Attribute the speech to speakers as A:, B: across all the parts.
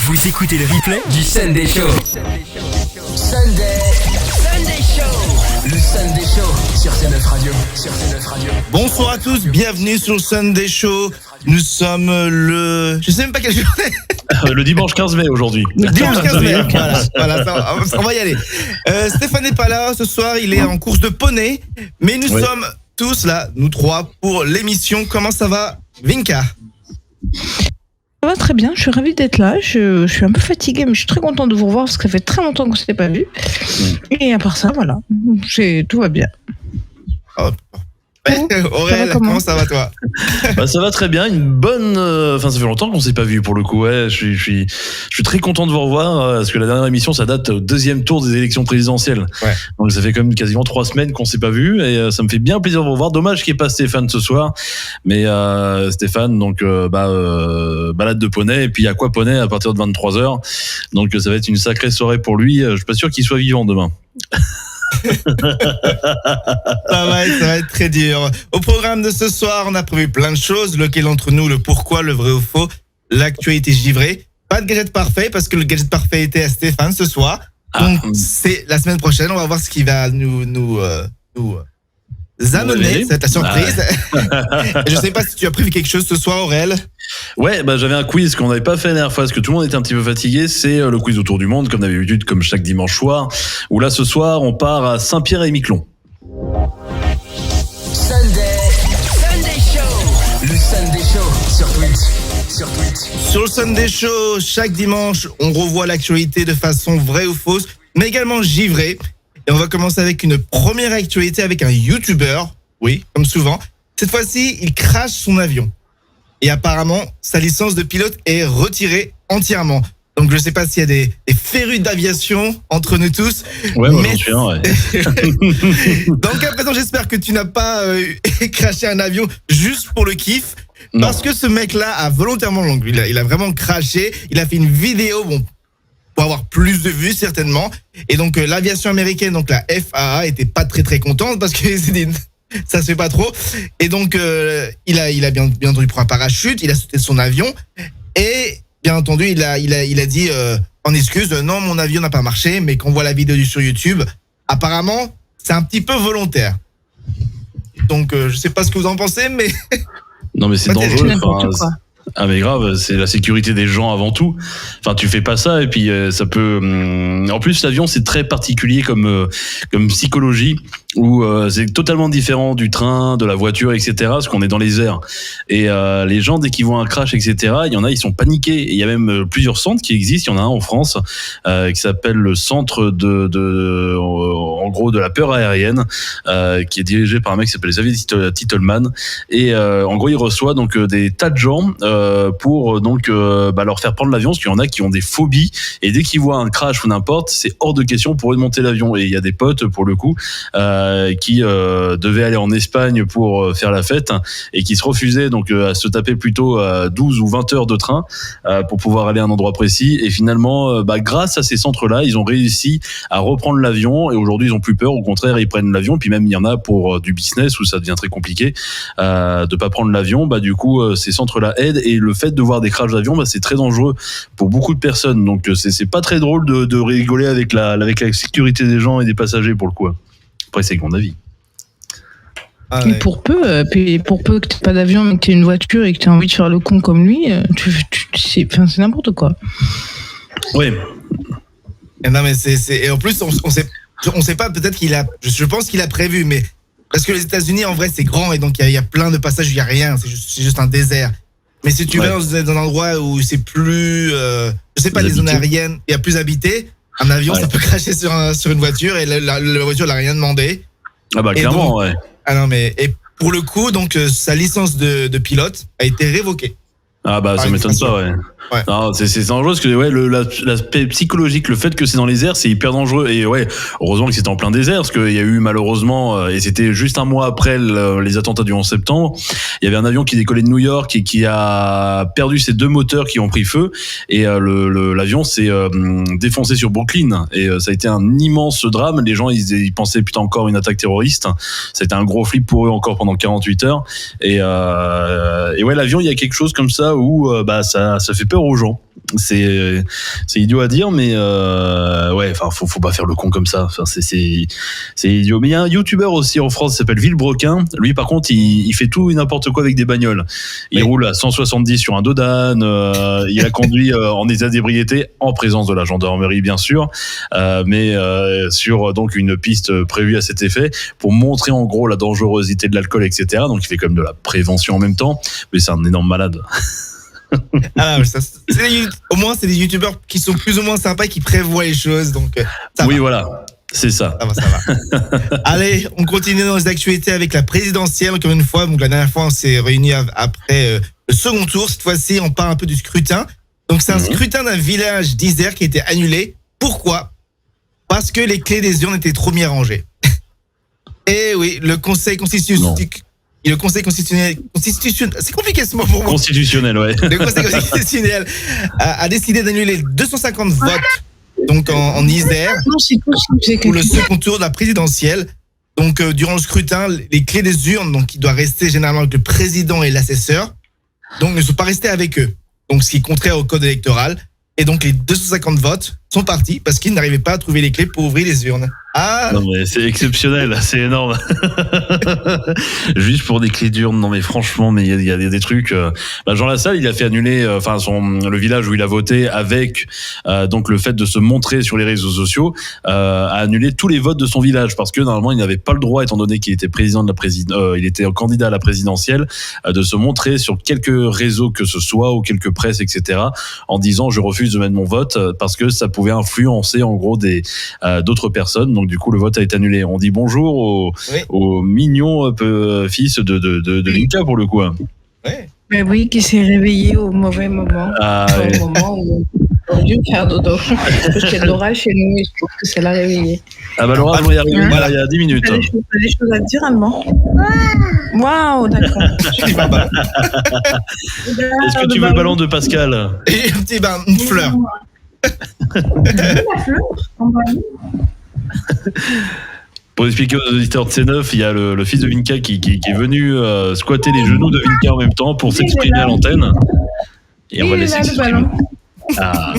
A: Vous écoutez le replay du Sunday Show.
B: Sunday Show. Le Sunday Show sur C9 Radio.
C: Bonsoir à tous, bienvenue sur le Sunday Show. Nous sommes je sais même pas quel jour c'est.
D: Le dimanche 15 mai aujourd'hui.
C: Dimanche 15 mai, voilà, on va y aller. Stéphane n'est pas là ce soir, il est en course de poney. Mais nous sommes tous là, nous trois, pour l'émission. Comment ça va, Vinka?
E: Ça va très bien, je suis ravie d'être là, je suis un peu fatiguée mais je suis très contente de vous revoir parce que ça fait très longtemps qu'on ne s'était pas vu. Et à part ça, voilà, tout va bien.
C: Aurel, comment ça va toi?
D: Ça va très bien, une bonne... ça fait longtemps qu'on s'est pas vu pour le coup, ouais. Je suis très content de vous revoir, parce que la dernière émission, ça date au deuxième tour des élections présidentielles. Ouais. Donc ça fait quand même quasiment 3 semaines qu'on s'est pas vu, et ça me fait bien plaisir de vous revoir. Dommage qu'il n'y ait pas Stéphane ce soir, mais Stéphane, donc balade de poney, et puis à quoi poney à partir de 23h. Donc ça va être une sacrée soirée pour lui, je suis pas sûr qu'il soit vivant demain.
C: Ça va être très dur. Au programme de ce soir, on a prévu plein de choses. Lequel entre nous, le pourquoi, le vrai ou faux, l'actualité givrée. Pas de gadget parfait parce que le gadget parfait était à Stéphane ce soir. Donc c'est la semaine prochaine. On va voir ce qui va nous amener. C'est la surprise. Je sais pas si tu as prévu quelque chose ce soir, Aurel.
D: Ouais, j'avais un quiz qu'on n'avait pas fait la dernière fois parce que tout le monde était un petit peu fatigué. C'est le quiz autour du monde, comme d'habitude, comme chaque dimanche soir. Où là, ce soir, on part à Saint-Pierre-et-Miquelon.
B: Sunday Show. Le Sunday Show sur Twitch.
C: Sur le Sunday Show, chaque dimanche, on revoit l'actualité de façon vraie ou fausse, mais également givrée. Et on va commencer avec une première actualité avec un YouTuber. Oui, comme souvent. Cette fois-ci, il crache son avion. Et apparemment, sa licence de pilote est retirée entièrement. Donc, je ne sais pas s'il y a des férus d'aviation entre nous tous.
D: Ouais, moi j'en suis un, ouais.
C: Donc, à présent, j'espère que tu n'as pas craché un avion juste pour le kiff. Non. Parce que ce mec-là a volontairement, il a vraiment craché. Il a fait une vidéo, pour avoir plus de vues, certainement. Et donc, l'aviation américaine, donc la FAA, était pas très très contente parce que ça se fait pas trop. Et donc, il a bien entendu pour un parachute, il a sauté de son avion. Et bien entendu, il a dit en excuse, non, mon avion n'a pas marché, mais qu'on voit la vidéo sur YouTube, apparemment, c'est un petit peu volontaire. Donc, je sais pas ce que vous en pensez, mais...
D: Non, mais c'est dangereux. Ah mais grave, c'est la sécurité des gens avant tout. Enfin, tu fais pas ça et puis ça peut. En plus, l'avion c'est très particulier comme psychologie où c'est totalement différent du train, de la voiture, etc. Parce qu'on est dans les airs et les gens dès qu'ils voient un crash, etc. Il y en a, ils sont paniqués. Et il y a même plusieurs centres qui existent. Il y en a un en France qui s'appelle le centre en gros de la peur aérienne, qui est dirigé par un mec qui s'appelle Xavier Titelman. Et en gros, il reçoit donc des tas de gens. Pour donc leur faire prendre l'avion, parce qu'il y en a qui ont des phobies et dès qu'ils voient un crash ou n'importe, c'est hors de question pour eux de monter l'avion. Et il y a des potes pour le coup qui devaient aller en Espagne pour faire la fête et qui se refusaient donc à se taper plutôt 12 ou 20 heures de train pour pouvoir aller à un endroit précis. Et finalement, grâce à ces centres-là, ils ont réussi à reprendre l'avion et aujourd'hui ils ont plus peur. Au contraire, ils prennent l'avion. Puis même il y en a pour du business où ça devient très compliqué de pas prendre l'avion. Du coup, ces centres-là aident. Et le fait de voir des crashs d'avion, c'est très dangereux pour beaucoup de personnes. Donc c'est pas très drôle de rigoler avec la sécurité des gens et des passagers pour le coup. Après, c'est mon avis.
E: Ah ouais. Et pour peu que t'aies pas d'avion mais que t'aies une voiture et que t'aies envie de faire le con comme lui, c'est n'importe quoi.
D: Oui.
C: Non mais et en plus on sait pas, peut-être je pense qu'il a prévu, mais parce que les États-Unis en vrai c'est grand et donc il y a plein de passages où il y a rien, c'est juste un désert. Mais si tu vas dans un endroit où c'est plus, je sais pas, les zones aériennes, il y a plus habité, un avion ça peut cracher sur une voiture et la voiture n'a rien demandé.
D: Clairement,
C: donc,
D: ouais.
C: Ah non mais et pour le coup donc sa licence de pilote a été révoquée.
D: Ça m'étonne pas, ouais. Non, c'est dangereux parce que l'aspect psychologique, le fait que c'est dans les airs, c'est hyper dangereux. Et ouais, heureusement que c'était en plein désert parce qu'il y a eu malheureusement, et c'était juste un mois après les attentats du 11 septembre, il y avait un avion qui décollait de New York et qui a perdu ses 2 moteurs qui ont pris feu et l'avion s'est défoncé sur Brooklyn et ça a été un immense drame. Les gens ils pensaient putain encore une attaque terroriste. Ça a été un gros flip pour eux encore pendant 48 heures et ouais, l'avion, il y a quelque chose comme ça où ça fait peur aux gens. C'est idiot à dire, mais ouais, enfin, faut pas faire le con comme ça. Enfin, c'est idiot. Mais il y a un YouTuber aussi en France qui s'appelle Villebrequin. Lui, par contre, il fait tout et n'importe quoi avec des bagnoles. Il roule à 170 sur un dos d'âne. Il a conduit en état d'ébriété en présence de la gendarmerie, bien sûr, mais sur donc une piste prévue à cet effet pour montrer en gros la dangerosité de l'alcool, etc. Donc, il fait comme de la prévention en même temps. Mais c'est un énorme malade.
C: Ah non, au moins c'est des youtubeurs qui sont plus ou moins sympas, qui prévoient les choses, donc ça
D: oui,
C: va.
D: voilà, c'est ça.
C: Ça va. Allez, on continue dans les actualités avec la présidentielle, encore une fois. Donc la dernière fois on s'est réunis après le second tour. Cette fois-ci on parle un peu du scrutin. Donc c'est un scrutin d'un village d'Isère qui a été annulé. Pourquoi ? Parce que les clés des urnes étaient trop bien rangées. Et oui, le Conseil constitutionnel... Le Conseil constitutionnel, c'est compliqué ce mot pour moi.
D: Constitutionnel, ouais.
C: Le Conseil constitutionnel a décidé d'annuler 250 votes donc en Isère pour le second tour de la présidentielle. Donc durant le scrutin, les clés des urnes, donc qui doivent rester généralement avec le président et l'assesseur, donc ne sont pas restés avec eux. Donc ce qui est contraire au code électoral. Et donc les 250 votes sont partis parce qu'ils n'arrivaient pas à trouver les clés pour ouvrir les urnes. Ah.
D: Non mais c'est exceptionnel, c'est énorme. Juste pour des clés d'urne, non mais franchement, mais il y a des trucs. Jean Lassalle, il a fait annuler, le village où il a voté avec donc le fait de se montrer sur les réseaux sociaux, a annulé tous les votes de son village parce que normalement il n'avait pas le droit, étant donné qu'il était président de la il était candidat à la présidentielle, de se montrer sur quelques réseaux que ce soit ou quelques presses, etc. en disant je refuse de mettre mon vote parce que ça pouvait influencer en gros d'autres personnes. Donc du coup le vote a été annulé. On dit bonjour au mignon fils de Linka pour le coup.
C: Ouais.
E: Mais oui, qui s'est réveillé au mauvais moment. Au moment où on aurait dû faire dodo. Parce qu'il y a de l'orage chez nous et je trouve que ça l'a réveillé.
D: Ah bah l'orage va y arriver il y a 10 minutes.
E: T'as des choses à dire, Allemand ? Waouh, d'accord.
D: Est-ce que tu veux le ballon de Pascal ?
C: Et un petit une fleur.
E: La fleur en bas.
D: Pour expliquer aux auditeurs de C9, il y a le fils de Vinka qui est venu squatter les genoux de Vinka en même temps pour s'exprimer à l'antenne. Et on va laisser s'exprimer. Ah.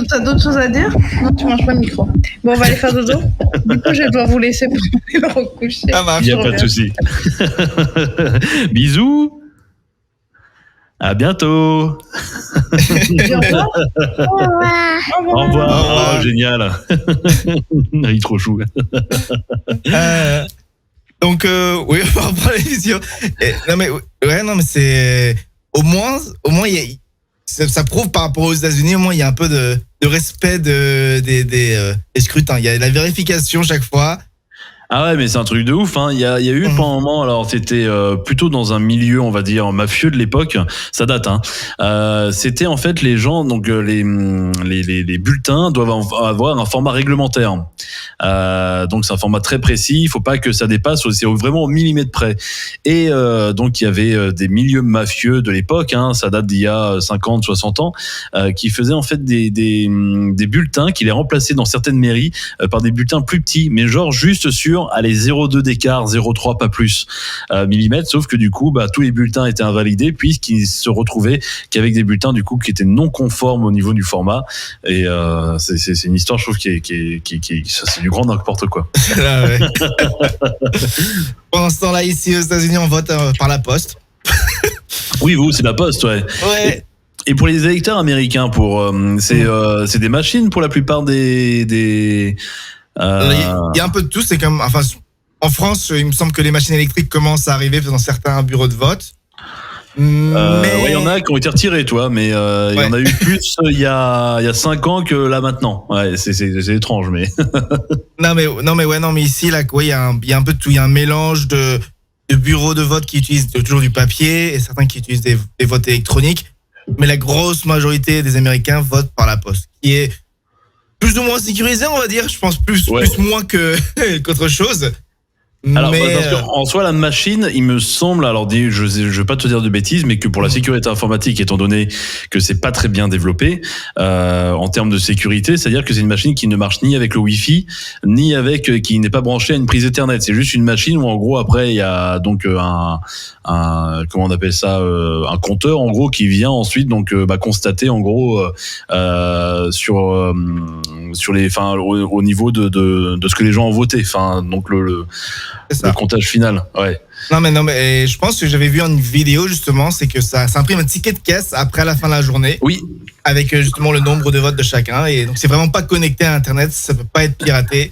E: T'as d'autres choses à dire ? Non, tu manges pas le micro. Bon, on va aller faire dodo. Du coup, je vais devoir vous laisser pour aller me recoucher.
D: Il n'y a pas de souci. Bisous. À bientôt.
E: Au revoir.
D: Au revoir. Oh, génial. Il est trop chou.
C: Donc oui, on va reprendre l'émission. Non mais c'est au moins ça prouve par rapport aux États-Unis, au moins il y a un peu de respect des scrutins. Il y a la vérification chaque fois.
D: Ah ouais, mais c'est un truc de ouf, hein. Il y a eu pendant un moment, alors c'était plutôt dans un milieu, on va dire, mafieux de l'époque, ça date, hein. C'était en fait les gens, donc les bulletins doivent avoir un format réglementaire. Donc c'est un format très précis, il faut pas que ça dépasse, c'est vraiment au millimètre près. Et donc il y avait des milieux mafieux de l'époque, hein, ça date d'il y a 50, 60 ans, qui faisaient en fait des bulletins, qui les remplaçaient dans certaines mairies par des bulletins plus petits, mais genre juste sur allez 0,2 d'écart, 0,3 pas plus millimètres, sauf que du coup tous les bulletins étaient invalidés puisqu'ils se retrouvaient qu'avec des bulletins du coup qui étaient non conformes au niveau du format. Et c'est une histoire, je trouve, qui ça, c'est du grand n'importe quoi.
C: Ah ouais. Pendant ce temps-là, ici aux États-Unis, on vote par la poste.
D: Oui, vous, c'est la poste, ouais.
C: Ouais.
D: Et pour les électeurs américains, c'est des machines pour la plupart des
C: Il y a un peu de tout, c'est comme, enfin, en France, il me semble que les machines électriques commencent à arriver dans certains bureaux de vote.
D: Ouais, il y en a qui ont été retirés, toi, mais il y en a eu plus il y a 5 ans que là maintenant. Ouais, c'est étrange, mais.
C: non mais ici là, il y a un peu de tout, il y a un mélange de bureaux de vote qui utilisent toujours du papier et certains qui utilisent des votes électroniques, mais la grosse majorité des Américains votent par la poste, qui est plus ou moins sécurisé, on va dire. Je pense plus moins qu'autre chose.
D: Alors,
C: mais
D: parce qu'en soi, la machine, il me semble, alors je vais pas te dire de bêtises, mais que pour la sécurité informatique, étant donné que c'est pas très bien développé en termes de sécurité, c'est-à-dire que c'est une machine qui ne marche ni avec le Wi-Fi, ni avec qui n'est pas branchée à une prise Ethernet. C'est juste une machine où en gros après il y a donc un comment on appelle ça, un compteur en gros qui vient ensuite donc constater en gros sur les, enfin au niveau de ce que les gens ont voté, enfin donc le comptage final, ouais.
C: Non mais je pense que j'avais vu une vidéo justement, c'est que ça imprime un ticket de caisse après la fin de la journée.
D: Oui.
C: Avec justement le nombre de votes de chacun, et donc c'est vraiment pas connecté à Internet, ça peut pas être piraté.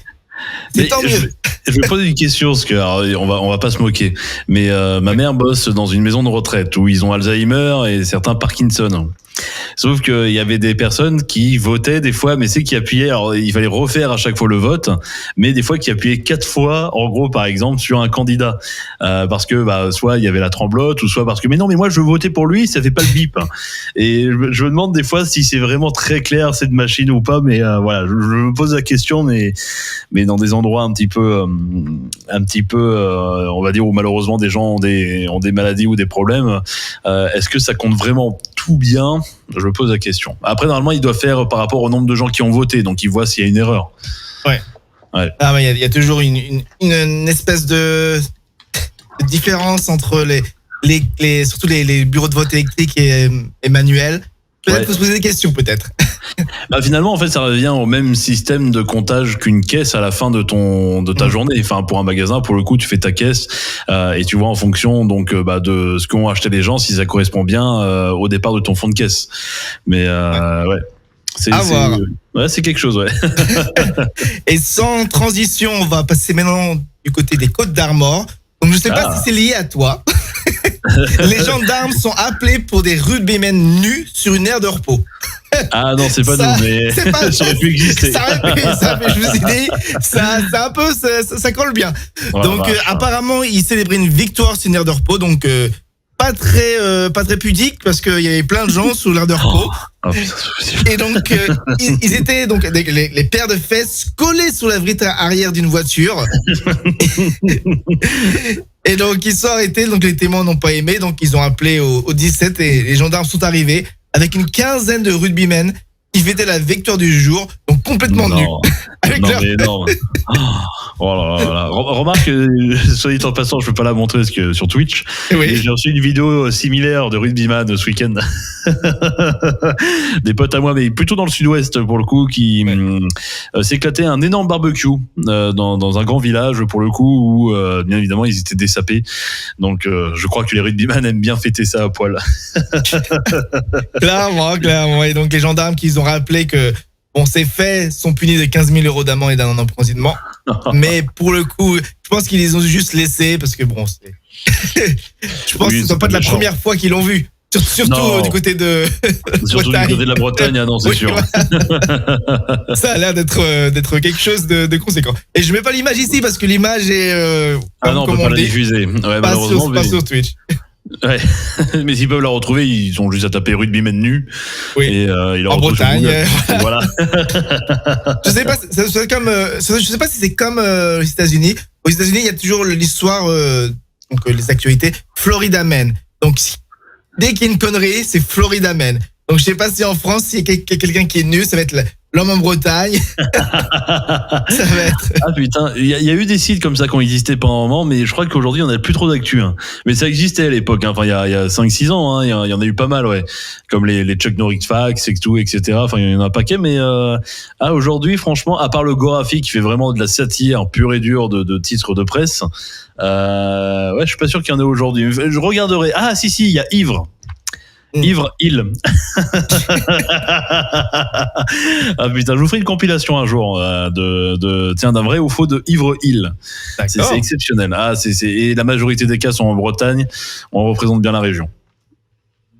C: C'est tant mieux.
D: Je vais poser une question parce que alors, on va pas se moquer, mais ma mère bosse dans une maison de retraite où ils ont Alzheimer et certains Parkinson. Sauf qu'il y avait des personnes qui votaient des fois, mais c'est qui appuyaient, alors il fallait refaire à chaque fois le vote, mais des fois qui appuyaient 4 fois, en gros, par exemple, sur un candidat. Parce que, soit il y avait la tremblote, ou soit parce que, mais non, mais moi je veux voter pour lui, ça fait pas le bip. Et je me demande des fois si c'est vraiment très clair cette machine ou pas, mais voilà, je me pose la question, mais dans des endroits un petit peu, on va dire, où malheureusement des gens ont des maladies ou des problèmes, est-ce que ça compte vraiment tout bien? Je me pose la question. Après, normalement, il doit faire par rapport au nombre de gens qui ont voté, donc il voit s'il y a une erreur.
C: Ouais. Ah, mais il y a toujours une espèce de différence entre surtout les bureaux de vote électriques et manuels. Peut-être faut se poser des questions, peut-être.
D: Finalement, en fait, ça revient au même système de comptage qu'une caisse à la fin de ta journée. Enfin, pour un magasin, pour le coup, tu fais ta caisse et tu vois en fonction donc de ce qu'ont acheté les gens si ça correspond bien au départ de ton fonds de caisse. Mais ouais. C'est quelque chose, ouais.
C: Et sans transition, on va passer maintenant du côté des Côtes d'Armor. Donc, je sais pas si c'est lié à toi. Les gendarmes sont appelés pour des rugbymen nus sur une aire de repos.
D: Ah non, c'est pas nous, mais ça aurait pu exister.
C: Je me suis dit, ça colle bien. Donc, apparemment, ils célébraient une victoire sur une aire de repos, donc pas très pudique parce qu'il y avait plein de gens sous l'aire de repos. Et donc, ils étaient donc les paires de fesses collées sur la vitre arrière d'une voiture. Et donc, ils sont arrêtés. Donc, les témoins n'ont pas aimé. Donc, ils ont appelé au 17 et les gendarmes sont arrivés avec une quinzaine de rugbymen qui fêtaient la victoire du jour, donc complètement nus.
D: Non. Oh là là. Remarque, soit dit en passant, je peux pas la montrer parce que sur Twitch. Oui. J'ai reçu une vidéo similaire de rugbyman ce week-end. Des potes à moi, mais plutôt dans le sud-ouest pour le coup, qui s'éclataient un énorme barbecue dans un grand village pour le coup où bien évidemment ils étaient dessapés. Donc je crois que les rugbyman aiment bien fêter ça à poil.
C: Clairement. Et donc les gendarmes qui ont rappelé que ces faits sont punis de 15 000 € d'amende et d'un an d'emprisonnement. Mais pour le coup, je pense qu'ils les ont juste laissés parce que je pense que ce n'est pas de la première fois qu'ils l'ont vu. Surtout du côté de
D: Surtout du côté de la Bretagne, non, c'est sûr.
C: Ça a l'air d'être quelque chose de conséquent. Et je mets pas l'image ici parce que l'image est
D: non, on peut pas la diffuser. Ouais, malheureusement,
C: pas sur Twitch.
D: Ouais, mais s'ils peuvent la retrouver, ils ont juste à taper rugbymen nus.
C: Oui.
D: Et ils la
C: en Bretagne.
D: Voilà.
C: Je sais pas, je sais pas si c'est comme aux États-Unis. Aux États-Unis, il y a toujours l'histoire, donc les actualités Florida Man. Donc dès qu'il y a une connerie, c'est Florida Man. Donc je sais pas si en France, s'il y a quelqu'un qui est nu, ça va être l'homme en Bretagne. Ça va être.
D: Ah putain, il y a eu des sites comme ça qui ont existé pendant un moment, mais je crois qu'aujourd'hui on n'a plus trop d'actu. Hein. Mais ça existait à l'époque, hein. Enfin il y a 5-6 ans, hein. Il y en a eu pas mal, ouais. Comme les Chuck Norris Facts et tout, etc. Enfin il y en a un paquet, mais aujourd'hui franchement, à part le Gorafi qui fait vraiment de la satire pure et dure de titres de presse, je suis pas sûr qu'il y en ait aujourd'hui. Je regarderai. Ah si, il y a Ivre. Ivre Hill. Ah putain, je vous ferai une compilation un jour d'un vrai ou faux de Ivre Hill. C'est exceptionnel. Et la majorité des cas sont en Bretagne. On représente bien la région.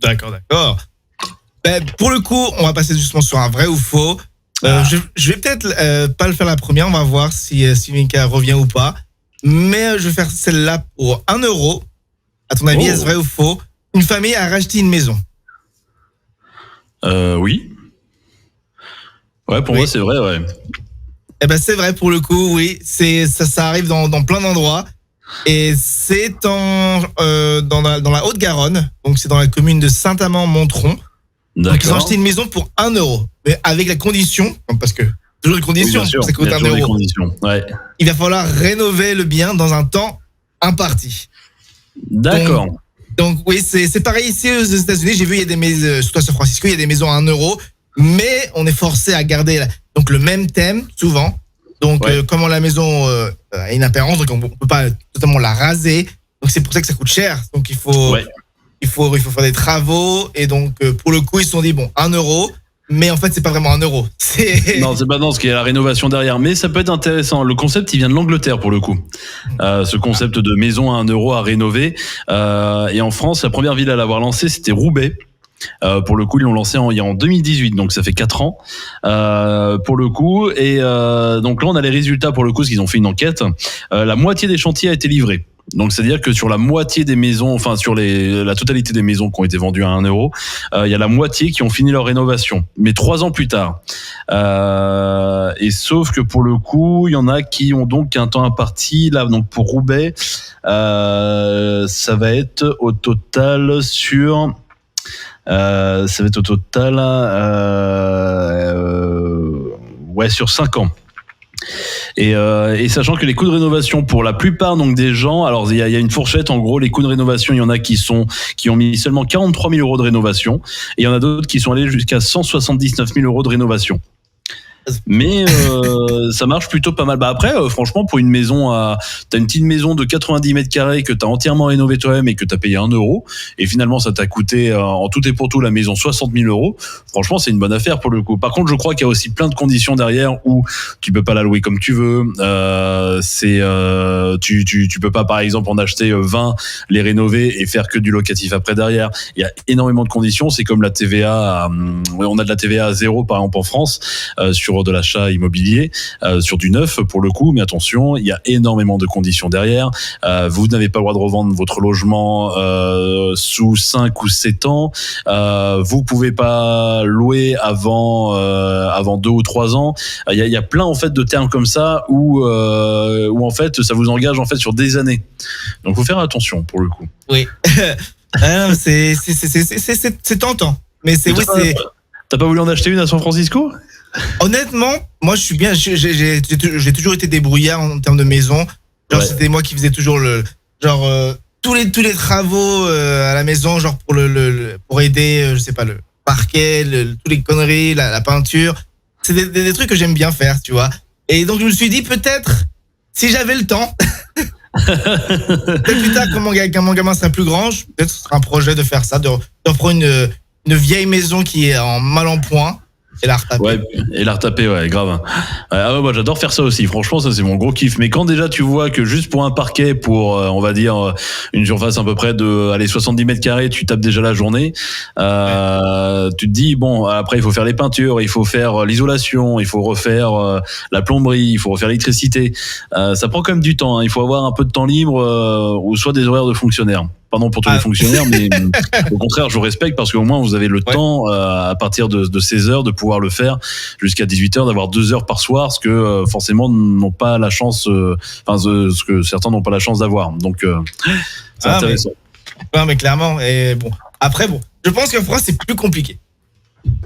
C: D'accord. Pour le coup, on va passer justement sur un vrai ou faux. Je vais peut-être pas le faire la première. On va voir si Mika revient ou pas. Mais je vais faire celle-là pour 1 €. À ton avis, est-ce vrai ou faux? Une famille a racheté une maison.
D: Oui. Ouais, pour moi, c'est vrai, ouais.
C: Eh ben, c'est vrai pour le coup, oui. Ça arrive dans plein d'endroits. Et c'est dans la Haute-Garonne, donc c'est dans la commune de Saint-Amand-Montron. Donc ils ont acheté une maison pour 1 euro, mais avec la condition, parce que toujours une condition,
D: oui,
C: ça coûte 1 euro.
D: Ouais.
C: Il va falloir rénover le bien dans un temps imparti.
D: D'accord.
C: Donc oui, c'est pareil ici aux États-Unis. J'ai vu, il y a des maisons, surtout à San Francisco, il y a des maisons à 1 euro, mais on est forcé à garder donc le même thème souvent. Donc comment la maison a une apparence, donc on peut pas totalement la raser. Donc c'est pour ça que ça coûte cher. Donc il faut faire des travaux, et donc pour le coup ils se sont dit bon 1 euro. Mais en fait, c'est pas vraiment 1 euro.
D: Non, c'est pas dans ce qui est la rénovation derrière. Mais ça peut être intéressant. Le concept, il vient de l'Angleterre pour le coup. Ce concept de maison à 1 euro à rénover. Et en France, la première ville à l'avoir lancé, c'était Roubaix. Pour le coup, ils l'ont lancé en 2018, donc ça fait 4 ans pour le coup. Et donc là, on a les résultats pour le coup, parce qu'ils ont fait une enquête. La moitié des chantiers a été livrée. Donc c'est-à-dire que sur la moitié des maisons, enfin sur la totalité des maisons qui ont été vendues à 1 euro, il y a la moitié qui ont fini leur rénovation, mais 3 ans plus tard. Et sauf que pour le coup, il y en a qui ont donc un temps imparti. Là, donc pour Roubaix, ça va être au total sur... sur 5 ans. Et sachant que les coûts de rénovation pour la plupart donc des gens, alors il y a une fourchette, en gros les coûts de rénovation, il y en a qui ont mis seulement 43 000 euros de rénovation, et il y en a d'autres qui sont allés jusqu'à 179 000 euros de rénovation. Mais ça marche plutôt pas mal. Bah après, franchement, pour une maison t'as une petite maison de 90 mètres carrés que t'as entièrement rénové toi-même et que t'as payé 1 euro, et finalement ça t'a coûté en tout et pour tout la maison 60 000 euros. Franchement, c'est une bonne affaire pour le coup. Par contre, je crois qu'il y a aussi plein de conditions derrière où tu peux pas la louer comme tu veux. Tu peux pas, par exemple, en acheter 20, les rénover et faire que du locatif après derrière. Il y a énormément de conditions. C'est comme la TVA. On a de la TVA à 0 par exemple en France sur de l'achat immobilier, sur du neuf pour le coup, mais attention, il y a énormément de conditions derrière. Vous n'avez pas le droit de revendre votre logement sous 5 ou 7 ans. Vous pouvez pas louer avant 2 ou 3 ans. Il y a plein en fait de termes comme ça où en fait ça vous engage en fait sur des années. Donc faut faire attention pour le coup.
C: Oui. C'est tentant, mais
D: T'as pas voulu en acheter une à San Francisco?
C: Honnêtement, moi je suis bien. J'ai toujours été débrouillard en termes de maison. Genre c'était moi qui faisais toujours tous les travaux à la maison, genre pour aider, je sais pas, le parquet, tous les conneries, la peinture. C'est des trucs que j'aime bien faire, tu vois. Et donc je me suis dit peut-être si j'avais le temps. Peut-être plus tard quand mon gamin sera plus grand, peut-être ce sera un projet de faire ça, de reprendre une vieille maison qui est mal en point. Et la retaper.
D: Ouais, et la retaper, ouais, grave. Moi, j'adore faire ça aussi. Franchement, ça, c'est mon gros kiff. Mais quand déjà tu vois que juste pour un parquet, pour, on va dire, une surface à peu près de, 70 mètres carrés, tu tapes déjà la journée, tu te dis, bon, après, il faut faire les peintures, il faut faire l'isolation, il faut refaire la plomberie, il faut refaire l'électricité. Ça prend quand même du temps, hein. Il faut avoir un peu de temps libre, ou soit des horaires de fonctionnaires. Pardon pour tous les fonctionnaires, mais au contraire, je vous respecte parce qu'au moins vous avez le temps à partir de 16 heures de pouvoir le faire jusqu'à 18 heures, d'avoir 2 heures par soir, ce que forcément n'ont pas la chance, ce que certains n'ont pas la chance d'avoir. Donc c'est intéressant.
C: Mais clairement. Et bon, après je pense qu'en France c'est plus compliqué.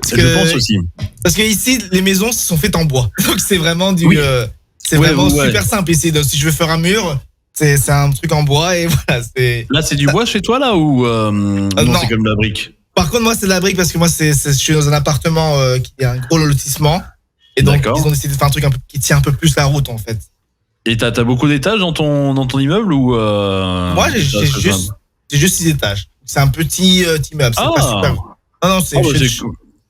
D: Je pense aussi.
C: Parce que ici les maisons sont faites en bois, donc c'est vraiment super simple ici. Donc, si je veux faire un mur. C'est un truc en bois et voilà.
D: Là, c'est du bois chez toi, là, ou non, c'est comme de la brique?
C: Par contre, moi, c'est de la brique parce que moi, je suis dans un appartement qui est un gros lotissement. Et donc, ils ont décidé de faire un truc qui tient un peu plus la route, en fait.
D: Et t'as beaucoup d'étages dans ton immeuble ou
C: Moi, j'ai juste 6 étages. C'est un petit immeuble. C'est pas super. Non,